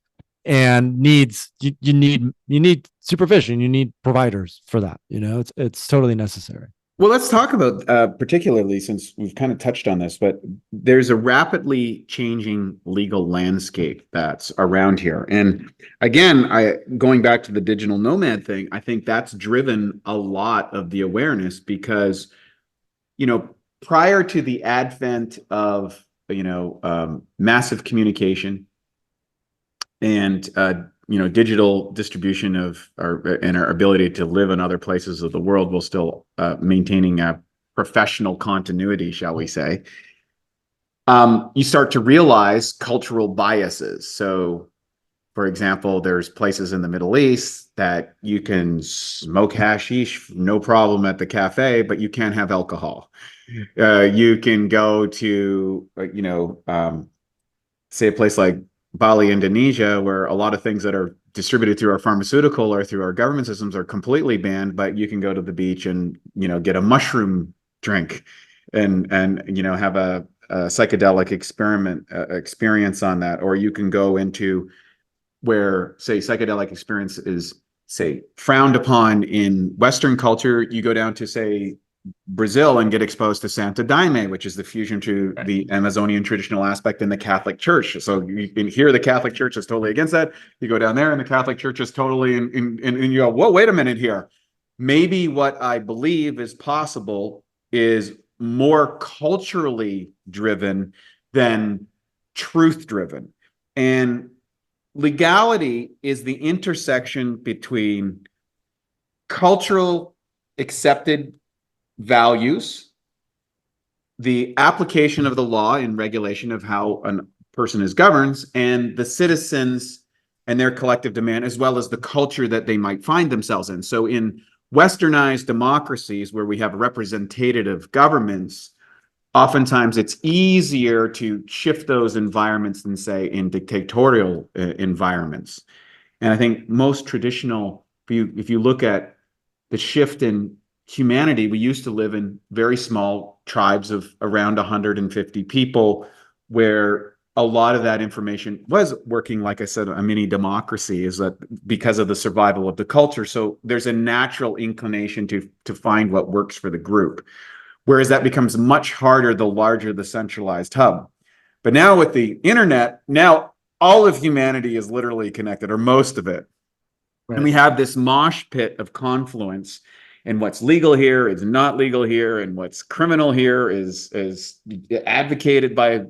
and needs, you need supervision. You need providers for that. It's totally necessary. Well, let's talk about, particularly since we've kind of touched on this, but there's a rapidly changing legal landscape that's around here. And again, going back to the digital nomad thing, I think that's driven a lot of the awareness because, prior to the advent of, massive communication and, digital distribution and our ability to live in other places of the world while still maintaining a professional continuity, shall we say, you start to realize cultural biases. So, for example, there's places in the Middle East that you can smoke hashish, no problem at the cafe, but you can't have alcohol. You can go to, say a place like Bali, Indonesia, where a lot of things that are distributed through our pharmaceutical or through our government systems are completely banned, but you can go to the beach and, get a mushroom drink and have a psychedelic experience on that. Or you can go into where, say, psychedelic experience is, say, frowned upon in Western culture. You go down to, say, Brazil and get exposed to Santo Daime, which is the fusion to the Amazonian traditional aspect in the Catholic Church. So you can hear the Catholic Church is totally against that. You go down there and the Catholic Church is totally and you go, whoa, wait a minute here. Maybe what I believe is possible is more culturally driven than truth driven. And legality is the intersection between cultural accepted values, the application of the law and regulation of how a person is governed, and the citizens and their collective demand, as well as the culture that they might find themselves in. So in westernized democracies where we have representative governments, oftentimes it's easier to shift those environments than, say, in dictatorial environments. And I think most traditional, if you look at the shift in humanity, we used to live in very small tribes of around 150 people, where a lot of that information was working, like I said, a mini democracy, is that because of the survival of the culture. So there's a natural inclination to find what works for the group. Whereas that becomes much harder the larger the centralized hub. But now with the internet, now all of humanity is literally connected, or most of it. Right. And we have this mosh pit of confluence, and what's legal here is not legal here, and what's criminal here is advocated by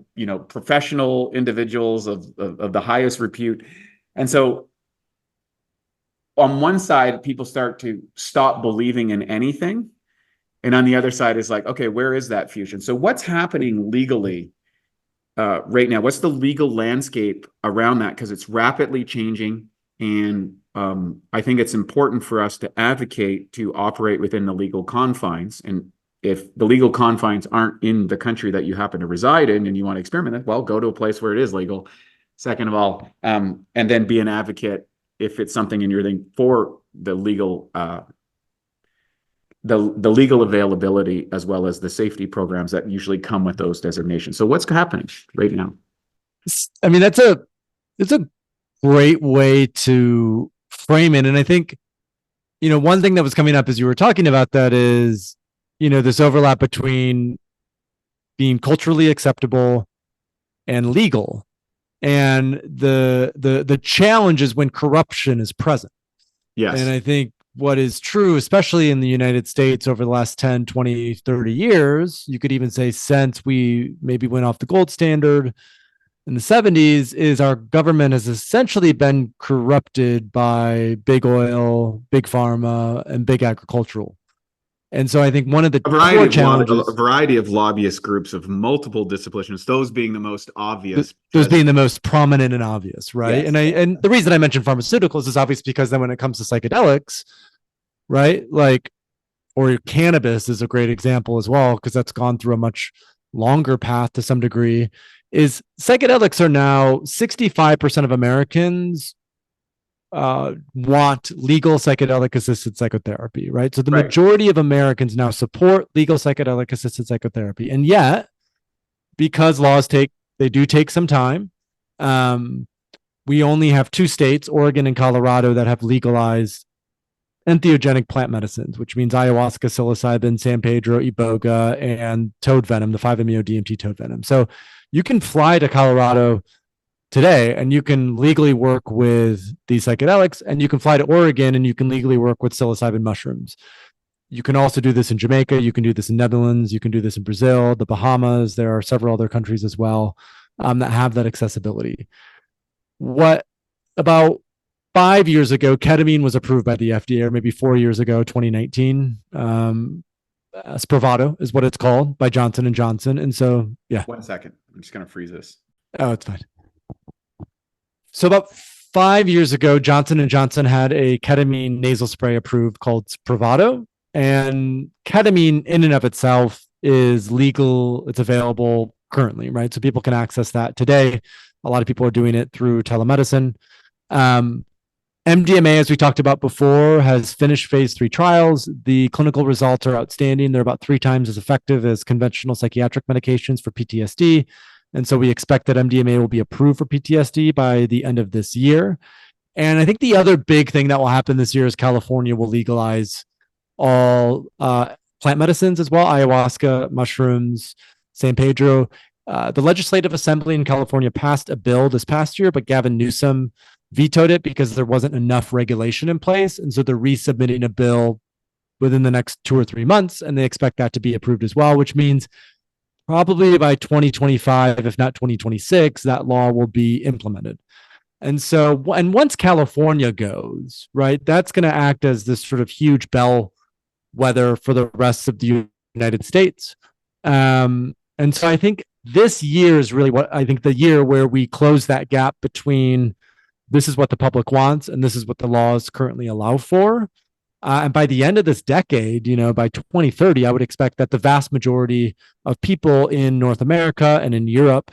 professional individuals of the highest repute. And so on one side, people start to stop believing in anything. And on the other side is like, okay, where is that fusion? So what's happening legally right now? What's the legal landscape around that? Because it's rapidly changing. And I think it's important for us to advocate to operate within the legal confines. And if the legal confines aren't in the country that you happen to reside in and you want to experiment, well, go to a place where it is legal. Second of all, and then be an advocate if it's something in your thing for the legal the legal availability, as well as the safety programs that usually come with those designations. So what's happening right now? I mean, it's a great way to frame it. And I think, one thing that was coming up as you were talking about that is, this overlap between being culturally acceptable and legal. And the challenge is when corruption is present. Yes. And I think what is true, especially in the United States over the last 10, 20, 30 years, you could even say since we maybe went off the gold standard in the 70s, is our government has essentially been corrupted by big oil, big pharma, and big agricultural. And so I think one of the core challenges, a variety of lobbyist groups of multiple disciplines, those being the most obvious, those being the most prominent and obvious, right? Yes. And the reason I mentioned pharmaceuticals is obvious because then when it comes to psychedelics, right, or cannabis is a great example as well, because that's gone through a much longer path to some degree. Is psychedelics are now 65% of Americans want legal psychedelic assisted psychotherapy, right? So the majority of Americans now support legal psychedelic assisted psychotherapy. And yet, because laws do take some time, we only have 2 states, Oregon and Colorado, that have legalized entheogenic plant medicines, which means ayahuasca, psilocybin, San Pedro, iboga, and toad venom, the 5-MeO-DMT toad venom. So you can fly to Colorado today and you can legally work with these psychedelics, and you can fly to Oregon and you can legally work with psilocybin mushrooms. You can also do this in Jamaica. You can do this in Netherlands. You can do this in Brazil, the Bahamas. There are several other countries as well that have that accessibility. What about 5 years ago, ketamine was approved by the FDA, or maybe 4 years ago, 2019. Spravato is what it's called, by Johnson & Johnson. And so, yeah. 1 second. I'm just going to freeze this. Oh, it's fine. So about 5 years ago, Johnson & Johnson had a ketamine nasal spray approved called Spravato. And ketamine in and of itself is legal. It's available currently, right? So people can access that today. A lot of people are doing it through telemedicine. MDMA, as we talked about before, has finished phase 3 trials. The clinical results are outstanding. They're about 3 times as effective as conventional psychiatric medications for PTSD. And so we expect that MDMA will be approved for PTSD by the end of this year. And I think the other big thing that will happen this year is California will legalize all plant medicines as well, ayahuasca, mushrooms, San Pedro. The Legislative Assembly in California passed a bill this past year, but Gavin Newsom vetoed it because there wasn't enough regulation in place. And so they're resubmitting a bill within the next 2 or 3 months, and they expect that to be approved as well, which means probably by 2025, if not 2026, that law will be implemented. And so, and once California goes, right, that's going to act as this sort of huge bellwether for the rest of the United States. And so I think this year is really what I think the year where we close that gap between this is what the public wants and this is what the laws currently allow for. And by the end of this decade, by 2030, I would expect that the vast majority of people in North America and in Europe,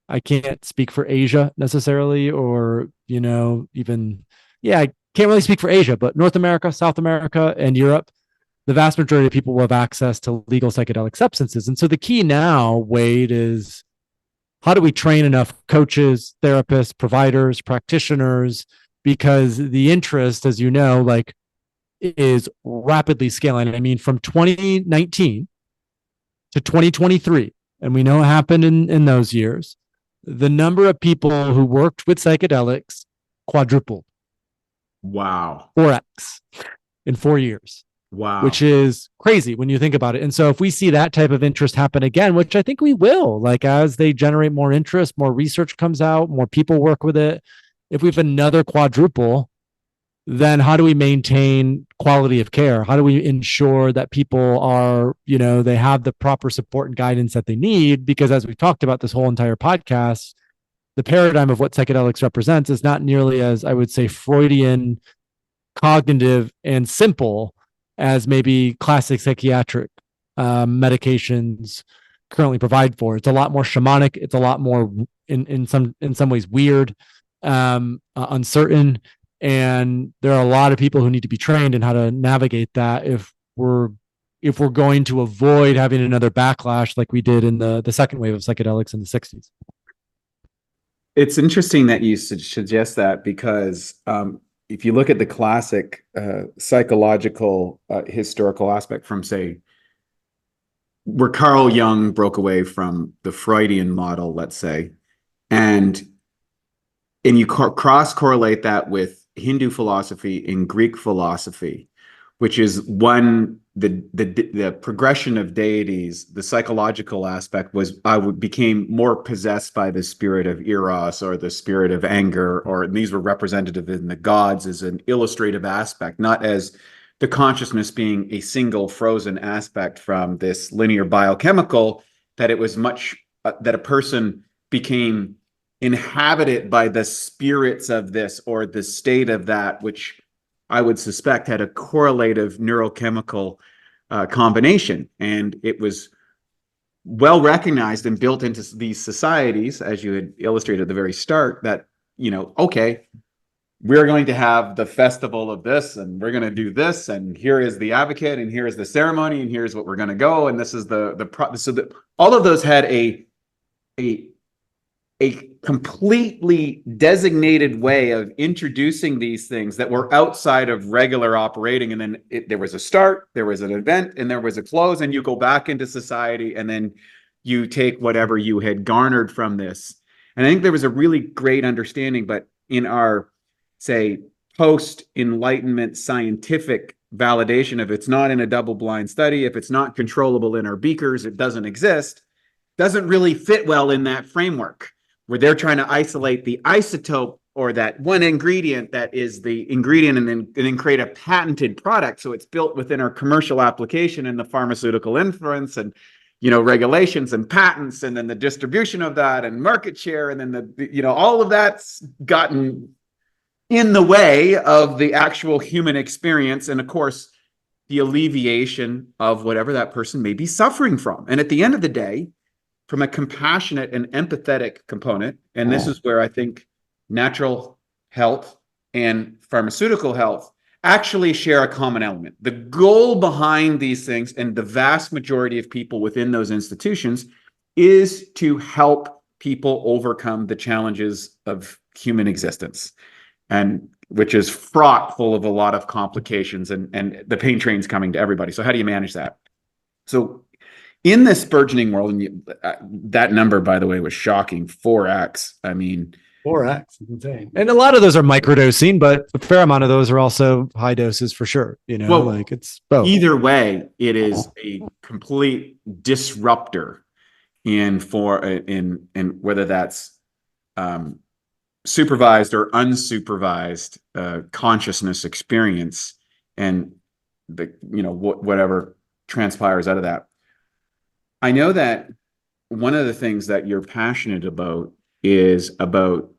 I can't speak for Asia necessarily, or, I can't really speak for Asia, but North America, South America, and Europe, the vast majority of people will have access to legal psychedelic substances. And so the key now, Wade, is how do we train enough coaches, therapists, providers, practitioners? Because the interest, as you know, is rapidly scaling. I mean, from 2019 to 2023, and we know what happened in those years, the number of people who worked with psychedelics quadrupled. Wow. 4x in 4 years. Wow. Which is crazy when you think about it. And so if we see that type of interest happen again, which I think we will, as they generate more interest, more research comes out, more people work with it. If we have another quadruple, then how do we maintain quality of care? How do we ensure that people are, they have the proper support and guidance that they need? Because as we've talked about this whole entire podcast, the paradigm of what psychedelics represents is not nearly as, I would say, Freudian, cognitive, and simple as maybe classic psychiatric medications currently provide for. It's a lot more shamanic. It's a lot more, in some ways, weird, uncertain. And there are a lot of people who need to be trained in how to navigate that if we're going to avoid having another backlash like we did in the second wave of psychedelics in the 60s. It's interesting that you suggest that because if you look at the classic psychological historical aspect from, say, where Carl Jung broke away from the Freudian model, let's say, and you cross-correlate that with Hindu philosophy and Greek philosophy, which is the progression of deities. The psychological aspect was became more possessed by the spirit of eros or the spirit of anger, or these were representative in the gods as an illustrative aspect, not as the consciousness being a single frozen aspect from this linear biochemical, that it was much that a person became inhabited by the spirits of this or the state of that, which I would suspect had a correlative neurochemical combination. And it was well recognized and built into these societies, as you had illustrated at the very start, that, okay, we're going to have the festival of this, and we're going to do this, and here is the advocate, and here is the ceremony, and here's what we're going to go, and this is all of those had a completely designated way of introducing these things that were outside of regular operating. And then there was a start, there was an event, and there was a close, and you go back into society, and then you take whatever you had garnered from this. And I think there was a really great understanding, but in our, say, post-enlightenment scientific validation, if it's not in a double-blind study, if it's not controllable in our beakers, it doesn't exist, doesn't really fit well in that framework, where they're trying to isolate the isotope or that one ingredient that is the ingredient and then create a patented product. So it's built within our commercial application and the pharmaceutical influence and, regulations and patents, and then the distribution of that and market share. And then all of that's gotten in the way of the actual human experience. And of course, the alleviation of whatever that person may be suffering from. And at the end of the day, from a compassionate and empathetic component, and this is where I think natural health and pharmaceutical health actually share a common element. The goal behind these things, and the vast majority of people within those institutions, is to help people overcome the challenges of human existence, and which is fraught full of a lot of complications, and the pain train's coming to everybody. So how do you manage that? So in this burgeoning world, and that number, by the way, was shocking, 4x. I mean, 4x, insane. And a lot of those are microdosing, but a fair amount of those are also high doses for sure. Well, like it's both. Either way, it is a complete disruptor in whether that's supervised or unsupervised consciousness experience, and whatever transpires out of that. I know that one of the things that you're passionate about is about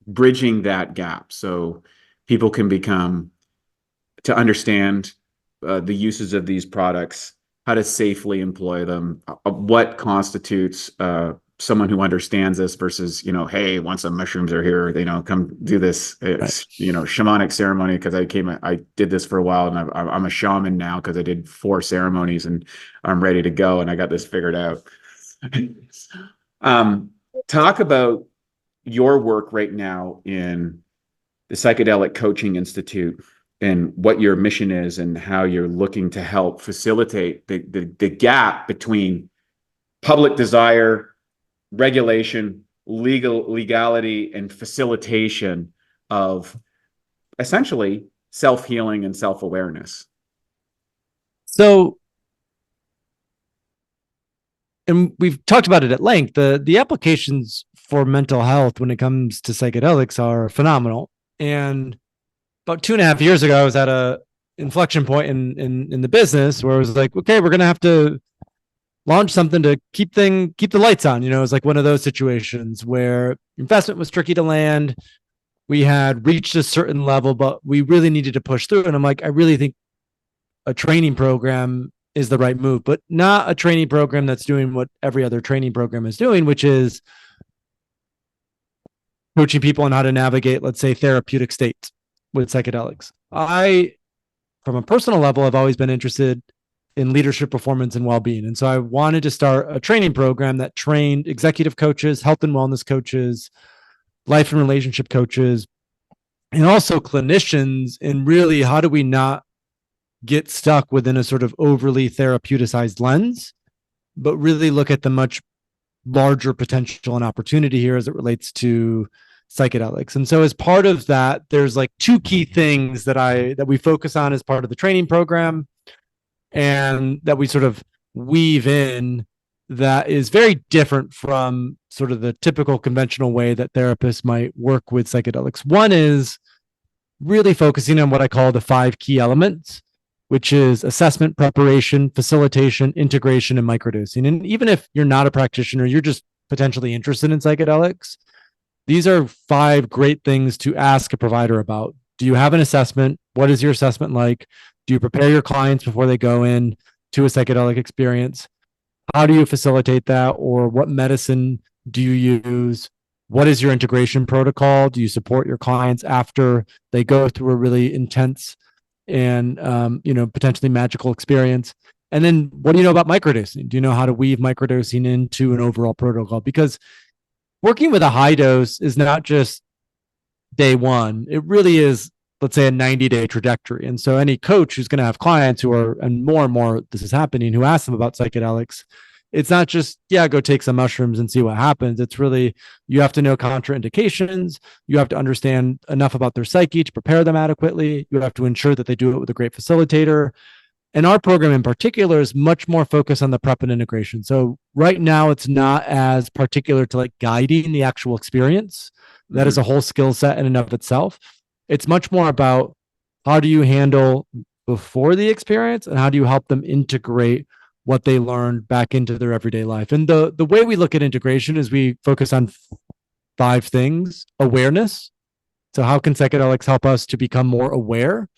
bridging that gap, so people can to understand the uses of these products, how to safely employ them, what constitutes someone who understands this versus, hey, once the mushrooms are here, come do this, shamanic ceremony, because I did this for a while, and I'm a shaman now because I did 4 ceremonies and I'm ready to go and I got this figured out. Talk about your work right now in the Psychedelic Coaching Institute and what your mission is and how you're looking to help facilitate the gap between public desire, regulation, legality, and facilitation of essentially self-healing and self-awareness. So, and we've talked about it at length, the applications for mental health when it comes to psychedelics are phenomenal. And about 2.5 years ago, I was at a inflection point in the business where I was like, okay, we're going to have to launch something to keep the lights on. It was like one of those situations where investment was tricky to land. We had reached a certain level, but we really needed to push through. And I'm like, I really think a training program is the right move, but not a training program that's doing what every other training program is doing, which is coaching people on how to navigate, let's say, therapeutic states with psychedelics. From a personal level, I've always been interested in leadership, performance, and well-being. And so I wanted to start a training program that trained executive coaches, health and wellness coaches, life and relationship coaches, and also clinicians in really how do we not get stuck within a sort of overly therapeuticized lens, but really look at the much larger potential and opportunity here as it relates to psychedelics. And so as part of that, there's like 2 key things that we focus on as part of the training program, and that we sort of weave in that is very different from sort of the typical conventional way that therapists might work with psychedelics. One is really focusing on what I call the 5 key elements, which is assessment, preparation, facilitation, integration, and microdosing. And even if you're not a practitioner, you're just potentially interested in psychedelics, these are 5 great things to ask a provider about. Do you have an assessment? What is your assessment like? Do you prepare your clients before they go in to a psychedelic experience? How do you facilitate that? Or what medicine do you use? What is your integration protocol? Do you support your clients after they go through a really intense and potentially magical experience? And then what do you know about microdosing? Do you know how to weave microdosing into an overall protocol? Because working with a high dose is not just day one. It really is, let's say, a 90-day trajectory. And so any coach who's going to have clients who are, and more this is happening, who ask them about psychedelics, it's not just, go take some mushrooms and see what happens. It's really, you have to know contraindications. You have to understand enough about their psyche to prepare them adequately. You have to ensure that they do it with a great facilitator. And our program in particular is much more focused on the prep and integration. So right now it's not as particular to like guiding the actual experience. That is a whole skill set in and of itself. It's much more about how do you handle before the experience and how do you help them integrate what they learned back into their everyday life. And the way we look at integration is we focus on 5 things. Awareness. So how can psychedelics help us to become more aware,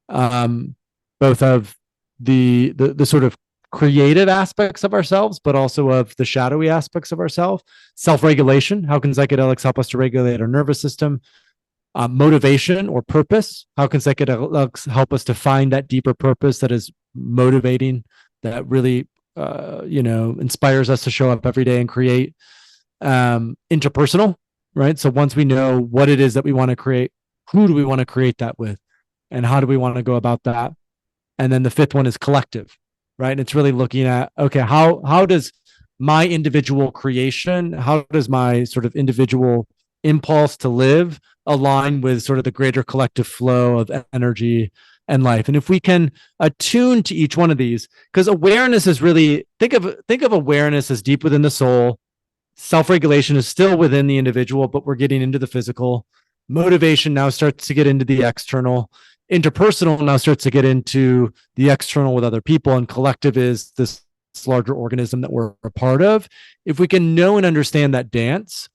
both of the sort of creative aspects of ourselves, but also of the shadowy aspects of ourselves. Self-regulation. How can psychedelics help us to regulate our nervous system? Motivation or purpose. How can psychedelics help us to find that deeper purpose that is motivating, that really, inspires us to show up every day and create? Interpersonal, right? So once we know what it is that we want to create, who do we want to create that with? And how do we want to go about that? And then the fifth one is collective, right? And it's really looking at, okay, how does my individual creation, how does my sort of individual impulse to live align with sort of the greater collective flow of energy and life? And if we can attune to each one of these, because awareness is really, think of awareness as deep within the soul. Self-regulation is still within the individual, but we're getting into the physical. Motivation now starts to get into the external. Interpersonal now starts to get into the external with other people, and collective is this larger organism that we're a part of. If we can know and understand that dance,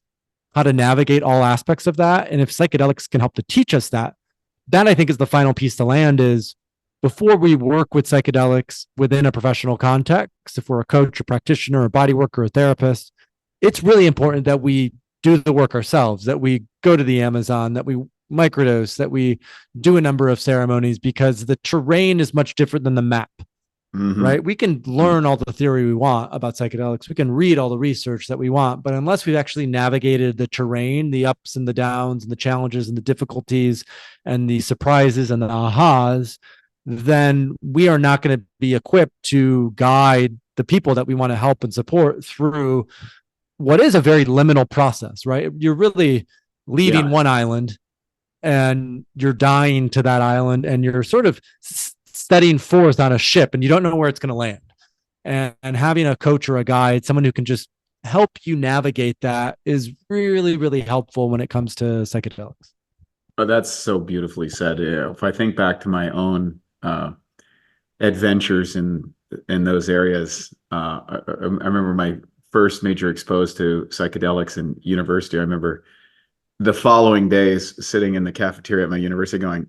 how to navigate all aspects of that, and if psychedelics can help to teach us that, that I think is the final piece to land. Is before we work with psychedelics within a professional context, if we're a coach, a practitioner, a body worker, a therapist, it's really important that we do the work ourselves, that we go to the Amazon, that we microdose, that we do a number of ceremonies, because the terrain is much different than the map, right? We can learn all the theory we want about psychedelics. We can read all the research that we want, but unless we've actually navigated the terrain, the ups and the downs and the challenges and the difficulties and the surprises and the ahas, then we are not going to be equipped to guide the people that we want to help and support through what is a very liminal process, right? You're really leaving one island and you're dying to that island, and you're sort of setting forth on a ship and you don't know where it's going to land. And having a coach or a guide, someone who can just help you navigate that, is really, really helpful when it comes to psychedelics. Oh, that's so beautifully said. If I think back to my own adventures in those areas, I remember my first major exposed to psychedelics in university. I remember the following days sitting in the cafeteria at my university going,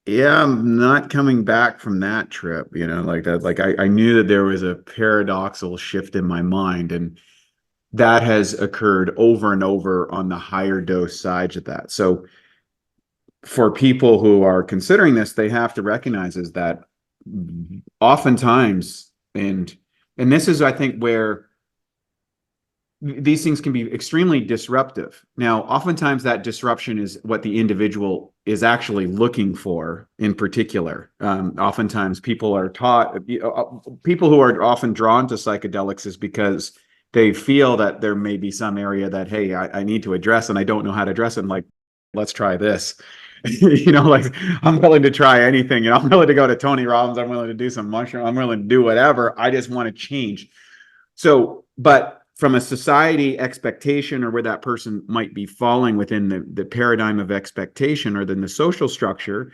yeah, I'm not coming back from that trip, like that. Like I knew that there was a paradoxical shift in my mind, and that has occurred over and over on the higher dose sides of that. So for people who are considering this, they have to recognize is that oftentimes, and this is, I think, where these things can be extremely disruptive. Now, oftentimes that disruption is what the individual is actually looking for in particular. Oftentimes people are taught, people who are often drawn to psychedelics is because they feel that there may be some area that, hey, I need to address and I don't know how to address it. And like, let's try this. Like I'm willing to try anything. I'm willing to go to Tony Robbins. I'm willing to do some mushroom. I'm willing to do whatever. I just want to change. So, but from a society expectation, or where that person might be falling within the paradigm of expectation, or then the social structure,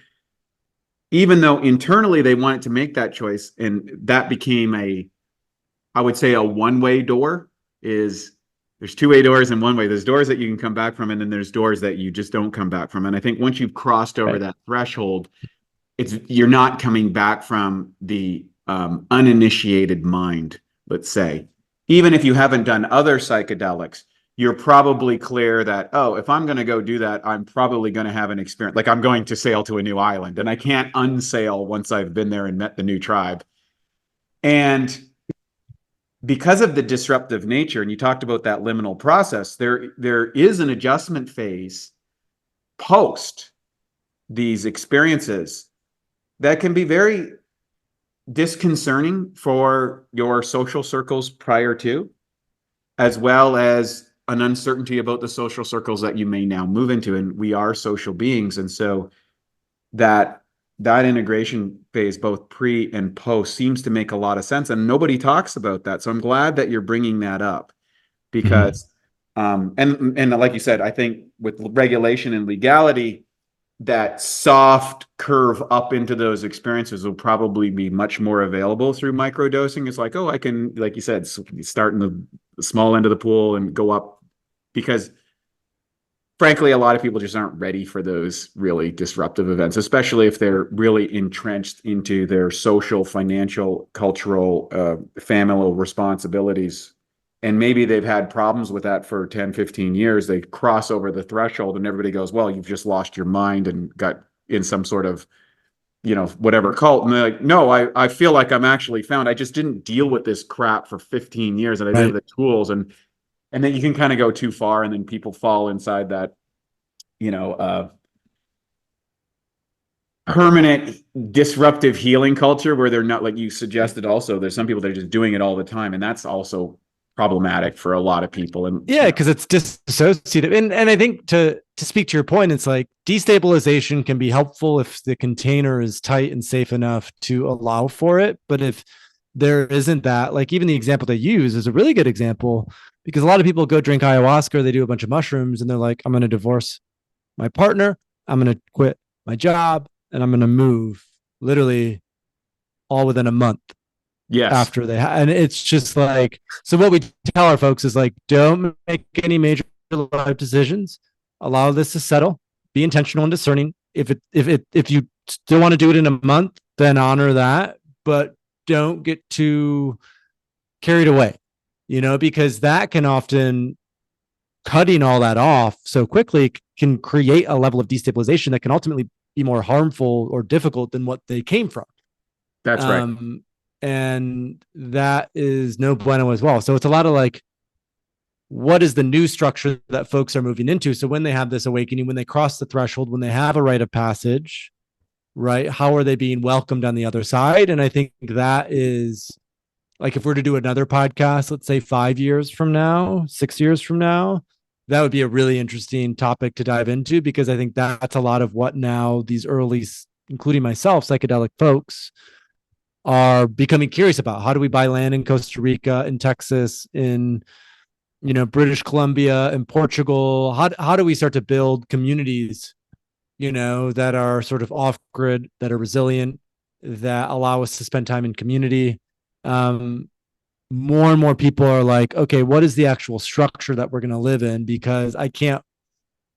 even though internally they wanted to make that choice, and that became I would say a one-way door. Is there's two-way doors and one way. There's doors that you can come back from, and then there's doors that you just don't come back from. And I think once you've crossed over that threshold, you're not coming back from the uninitiated mind, let's say. Even if you haven't done other psychedelics, you're probably clear that, oh, if I'm going to go do that, I'm probably going to have an experience. Like I'm going to sail to a new island, and I can't unsail once I've been there and met the new tribe. And because of the disruptive nature, and you talked about that liminal process, there is an adjustment phase post these experiences that can be very disconcerting for your social circles prior to, as well as an uncertainty about the social circles that you may now move into. And we are social beings. And so that integration phase, both pre and post, seems to make a lot of sense. And nobody talks about that. So I'm glad that you're bringing that up, because, and like you said, I think with regulation and legality, that soft curve up into those experiences will probably be much more available through microdosing. It's like, oh, I can, like you said, start in the small end of the pool and go up, because frankly, a lot of people just aren't ready for those really disruptive events, especially if they're really entrenched into their social, financial, cultural, familial responsibilities. And maybe they've had problems with that for 10, 15 years. They cross over the threshold and everybody goes, well, you've just lost your mind and got in some sort of, whatever cult. And they're like, no, I feel like I'm actually found. I just didn't deal with this crap for 15 years and I didn't have the tools. And then you can kind of go too far and then people fall inside that, permanent disruptive healing culture where they're not, like you suggested also, there's some people that are just doing it all the time. And that's also problematic for a lot of people. And yeah, because it's dissociative. And I think to speak to your point, it's like destabilization can be helpful if the container is tight and safe enough to allow for it. But if there isn't that, like even the example they use is a really good example, because a lot of people go drink ayahuasca, they do a bunch of mushrooms and they're like, I'm going to divorce my partner, I'm going to quit my job, and I'm going to move literally all within a month. yes, After they and it's just like, so what we tell our folks is like, don't make any major life decisions, allow this to settle, be intentional and discerning. If you still want to do it in a month, then honor that, but don't get too carried away, because that can often, cutting all that off so quickly can create a level of destabilization that can ultimately be more harmful or difficult than what they came from. that's right. And that is no bueno as well. So it's a lot of like, what is the new structure that folks are moving into? So when they have this awakening, when they cross the threshold, when they have a rite of passage, right? How are they being welcomed on the other side? And I think that is like, if we're to do another podcast, let's say 5 years from now, 6 years from now, that would be a really interesting topic to dive into, because I think that's a lot of what now these early, including myself, psychedelic folks are becoming curious about. How do we buy land in Costa Rica, in Texas, in British Columbia, in Portugal? How do we start to build communities, that are sort of off grid, that are resilient, that allow us to spend time in community? More and more people are like, okay, what is the actual structure that we're going to live in? Because I can't,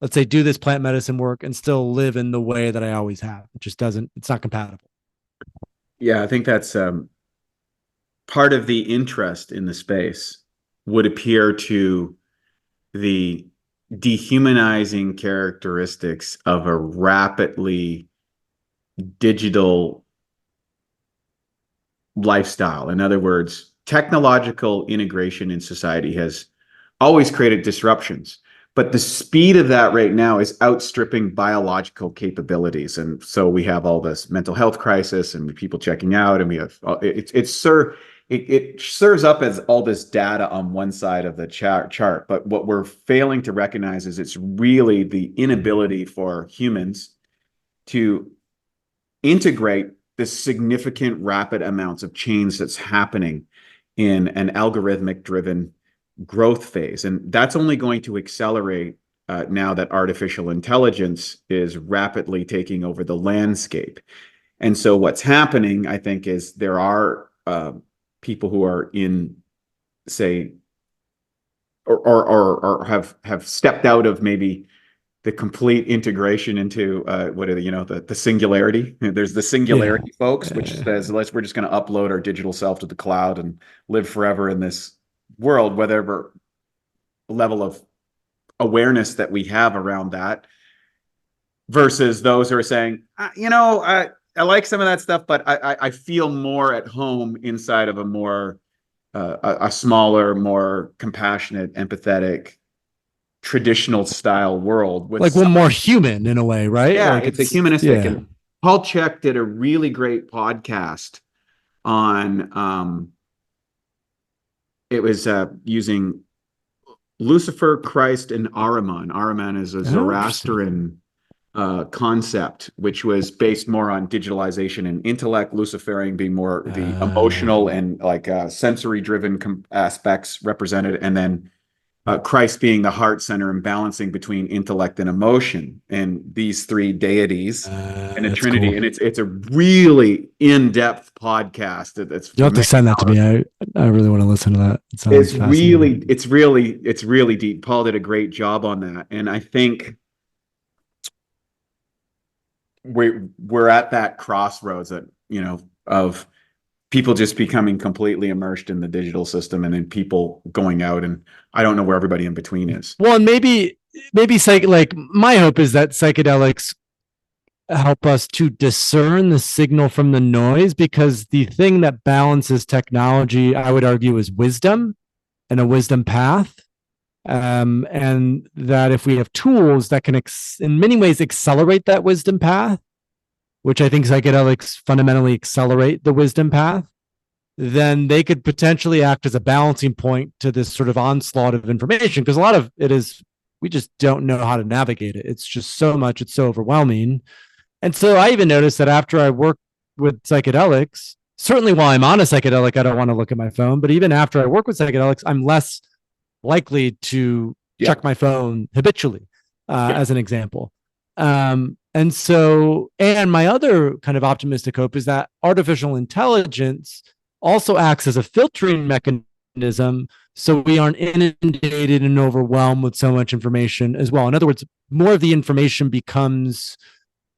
let's say, do this plant medicine work and still live in the way that I always have. It just doesn't, it's not compatible. Yeah, I think that's part of the interest in the space would appear to the dehumanizing characteristics of a rapidly digital lifestyle. In other words, technological integration in society has always created disruptions, but the speed of that right now is outstripping biological capabilities. And so we have all this mental health crisis and people checking out, and we have it serves up as all this data on one side of the chart. But what we're failing to recognize is it's really the inability for humans to integrate the significant rapid amounts of change that's happening in an algorithmic driven growth phase. And that's only going to accelerate now that artificial intelligence is rapidly taking over the landscape. And so what's happening, I think, is there are people who are in, say, or have stepped out of maybe the complete integration into the singularity. There's the singularity, folks, which says, we're just going to upload our digital self to the cloud and live forever in this world, whatever level of awareness that we have around that, versus those who are saying, I like some of that stuff, but I feel more at home inside of a more a smaller, more compassionate, empathetic, traditional style world, with like one more human in a way, right? Yeah, like it's a humanistic. And Paul Chek did a really great podcast on it was using Lucifer, Christ, and Ahriman. Ahriman is a Zoroastrian concept, which was based more on digitalization and intellect, Luciferian being more the emotional and like sensory driven aspects represented, and then Christ being the heart center and balancing between intellect and emotion, and these three deities and a Trinity. Cool. And it's a really in-depth podcast. You'll have to send that to me. I really want to listen to that. It sounds fascinating. It's really deep. Paul did a great job on that, and I think we're at that crossroads that, of people just becoming completely immersed in the digital system, and then people going out, and I don't know where everybody in between is. Well, and maybe my hope is that psychedelics help us to discern the signal from the noise, because the thing that balances technology, I would argue, is wisdom and a wisdom path. And that if we have tools that can, in many ways, accelerate that wisdom path, which I think psychedelics fundamentally accelerate the wisdom path, then they could potentially act as a balancing point to this sort of onslaught of information. Because a lot of it is, we just don't know how to navigate it. It's just so much, it's so overwhelming. And so I even noticed that after I work with psychedelics, certainly while I'm on a psychedelic, I don't want to look at my phone, but even after I work with psychedelics, I'm less likely to check my phone habitually, as an example. And my other kind of optimistic hope is that artificial intelligence also acts as a filtering mechanism, so we aren't inundated and overwhelmed with so much information as well. In other words, more of the information becomes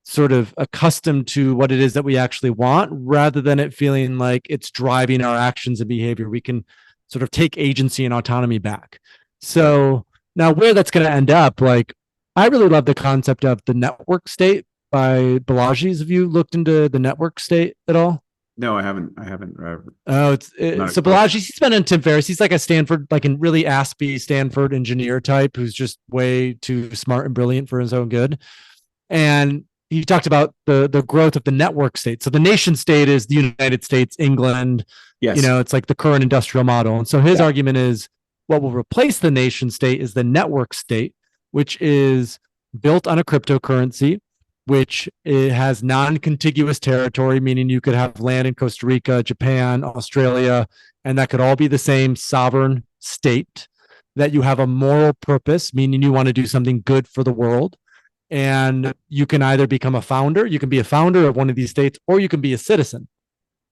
sort of accustomed to what it is that we actually want, rather than it feeling like it's driving our actions and behavior. We can sort of take agency and autonomy back. So now where that's going to end up, like, I really love the concept of the network state by Balaji. Have you looked into the network state at all? No, I haven't. So Balaji, he's been in Tim Ferriss. He's like a Stanford, like a really aspy Stanford engineer type who's just way too smart and brilliant for his own good. And he talked about the growth of the network state. So the nation state is the United States, England. Yes. It's like the current industrial model. And so his argument is what will replace the nation state is the network state, which is built on a cryptocurrency, which it has non-contiguous territory, meaning you could have land in Costa Rica, Japan, Australia, and that could all be the same sovereign state, that you have a moral purpose, meaning you want to do something good for the world. And you can either become a founder, you can be a founder of one of these states, or you can be a citizen,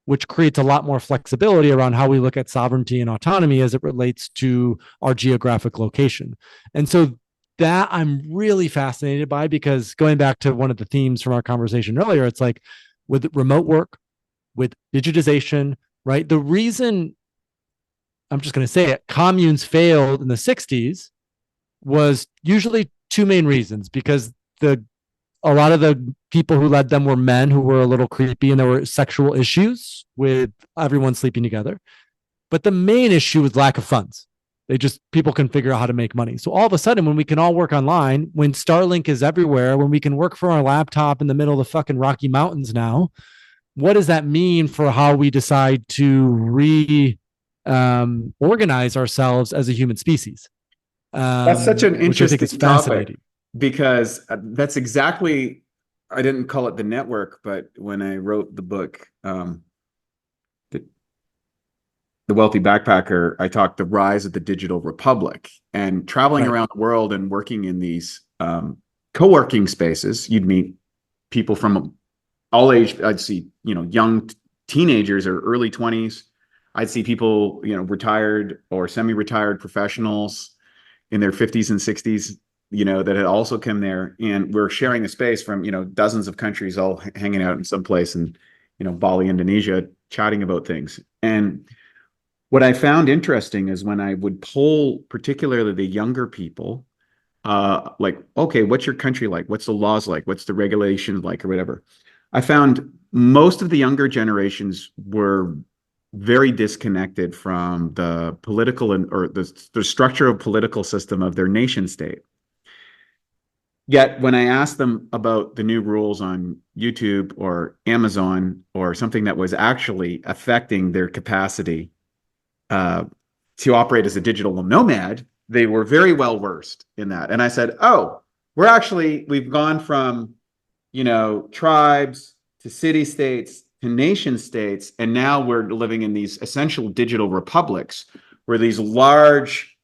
which creates a lot more flexibility around how we look at sovereignty and autonomy as it relates to our geographic location. And so that I'm really fascinated by, because going back to one of the themes from our conversation earlier, it's like with remote work, with digitization, right? The reason, I'm just going to say it, communes failed in the 60s was usually two main reasons, because a lot of the people who led them were men who were a little creepy, and there were sexual issues with everyone sleeping together. But the main issue was lack of funds. People can figure out how to make money. So all of a sudden, when we can all work online, when Starlink is everywhere, when we can work from our laptop in the middle of the fucking Rocky Mountains now, what does that mean for how we decide to organize ourselves as a human species? That's such an interesting topic, because that's exactly, I didn't call it the network, but when I wrote the book, The Wealthy Backpacker, I talked the rise of the digital republic, and traveling around the world and working in these co-working spaces. You'd meet people from all age. I'd see, young teenagers or early 20s. I'd see people, retired or semi-retired professionals in their 50s and 60s, that had also come there, and we're sharing a space from, dozens of countries all hanging out in some place in, Bali, Indonesia, chatting about things. And what I found interesting is when I would poll particularly the younger people, like, okay, what's your country like? What's the laws like? What's the regulations like, or whatever? I found most of the younger generations were very disconnected from the political or the structure of political system of their nation state. Yet when I asked them about the new rules on YouTube or Amazon, or something that was actually affecting their capacity to operate as a digital nomad, they were very well versed in that. And I said, oh, we've gone from, tribes to city states to nation states. And now we're living in these essential digital republics where these large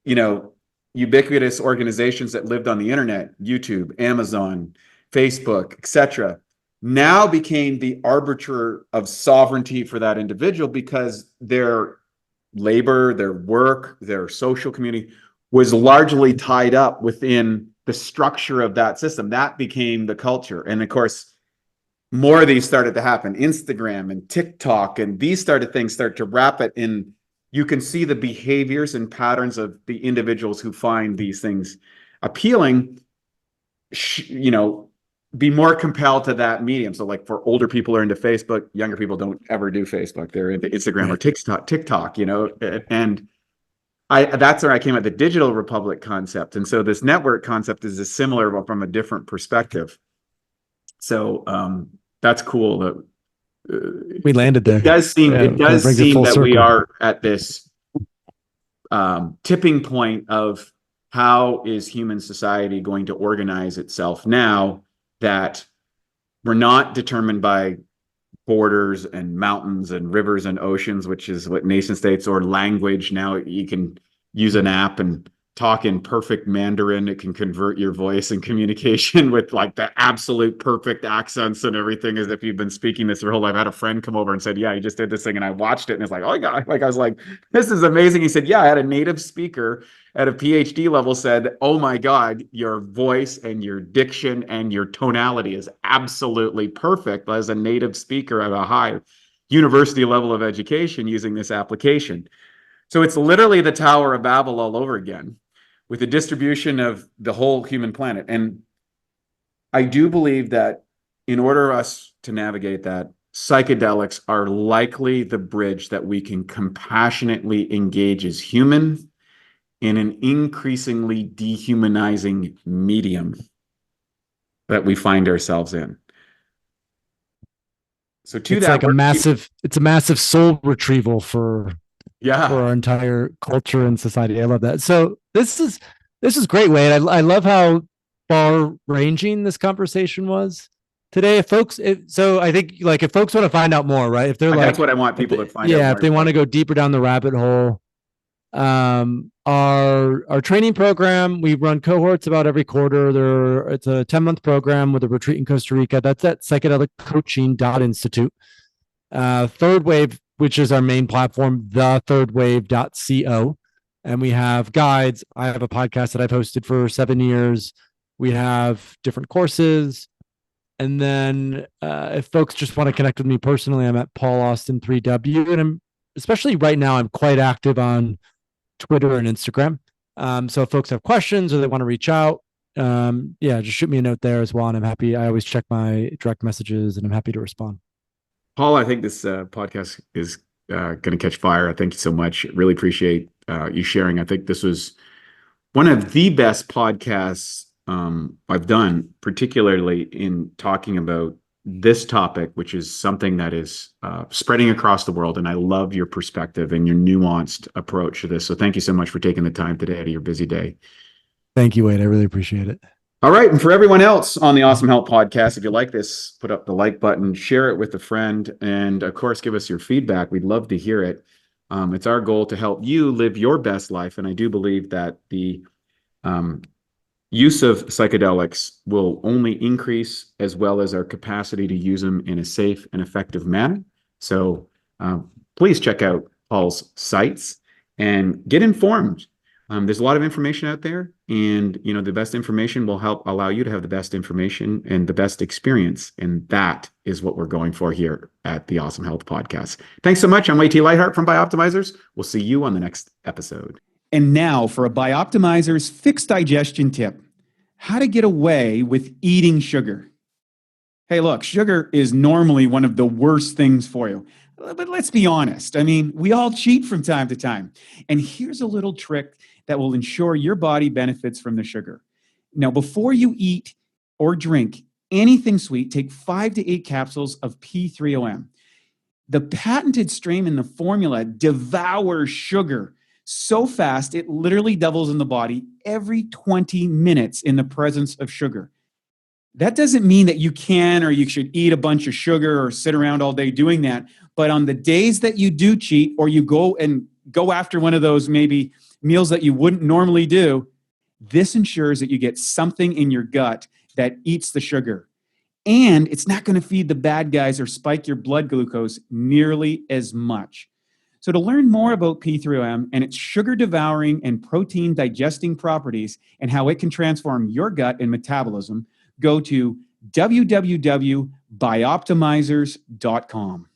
you know, ubiquitous organizations that lived on the internet, YouTube, Amazon, Facebook, etc., now became the arbiter of sovereignty for that individual because their labor, their work, their social community was largely tied up within the structure of that system. That became the culture. And of course, more of these started to happen. Instagram and TikTok and these started things start to wrap it in. You can see the behaviors and patterns of the individuals who find these things appealing, you know, be more compelled to that medium. So like for older people are into Facebook, younger people don't ever do Facebook. They're into Instagram or TikTok, you know, and that's where I came at the digital republic concept. And so this network concept is similar, but from a different perspective. So that's cool that we landed there. It does seem that we are at this tipping point of how is human society going to organize itself now that we're not determined by borders and mountains and rivers and oceans, which is what nation states, or language. Now you can use an app and talk in perfect Mandarin. It can convert your voice and communication with like the absolute perfect accents and everything, as if you've been speaking this your whole life. I had a friend come over and said, yeah, he just did this thing. And I watched it and it's like, oh my God, like I was like, this is amazing. He said, yeah, I had a native speaker at a PhD level said, oh my God, your voice and your diction and your tonality is absolutely perfect as a native speaker at a high university level of education using this application. So it's literally the Tower of Babel all over again, with the distribution of the whole human planet. And I do believe that in order for us to navigate that, psychedelics are likely the bridge that we can compassionately engage as humans in an increasingly dehumanizing medium that we find ourselves in. So to it's that, like it's a massive soul retrieval for our entire culture and society. I love that. So this is great, Wade. I love how far ranging this conversation was today. So I think like if folks want to find out more, right? If they're like, that's what I want people to find out. Yeah, if they want to go deeper down the rabbit hole, our training program, we run cohorts about every quarter. It's a 10-month program with a retreat in Costa Rica. That's at psychedeliccoaching.institute. Third Wave, which is our main platform, thethirdwave.co. And we have guides. I have a podcast that I've hosted for 7 years. We have different courses. And then if folks just want to connect with me personally, I'm at Paul Austin 3W. And especially right now, I'm quite active on Twitter and Instagram. So if folks have questions or they want to reach out, just shoot me a note there as well. And I'm happy. I always check my direct messages and I'm happy to respond. Paul, I think this podcast is going to catch fire. I thank you so much. Really appreciate you sharing. I think this was one of the best podcasts I've done, particularly in talking about this topic, which is something that is spreading across the world. And I love your perspective and your nuanced approach to this. So thank you so much for taking the time today out of your busy day. Thank you, Wade. I really appreciate it. All right. And for everyone else on the Awesome Health Podcast, if you like this, put up the like button, share it with a friend, and of course, give us your feedback. We'd love to hear it. It's our goal to help you live your best life. And I do believe that the use of psychedelics will only increase, as well as our capacity to use them in a safe and effective manner. So please check out Paul's sites and get informed. There's a lot of information out there, and the best information will help allow you to have the best information and the best experience. And that is what we're going for here at the Awesome Health Podcast. Thanks so much. I'm Wade T. Lightheart from Bioptimizers. We'll see you on the next episode. And now for a Bioptimizers fixed digestion tip: how to get away with eating sugar. Hey, look, sugar is normally one of the worst things for you. But let's be honest. I mean, we all cheat from time to time. And here's a little trick that will ensure your body benefits from the sugar. Now, before you eat or drink anything sweet, take 5 to 8 capsules of P3OM. The patented strain in the formula devours sugar so fast it literally doubles in the body every 20 minutes in the presence of sugar. That doesn't mean that you can or you should eat a bunch of sugar or sit around all day doing that. But on the days that you do cheat, or you go after one of those maybe meals that you wouldn't normally do, this ensures that you get something in your gut that eats the sugar. And it's not going to feed the bad guys or spike your blood glucose nearly as much. So to learn more about P3OM and its sugar devouring and protein digesting properties and how it can transform your gut and metabolism, go to www.bioptimizers.com.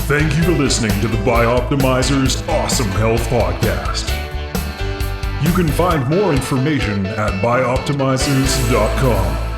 Thank you for listening to the Bioptimizers Awesome Health Podcast. You can find more information at bioptimizers.com.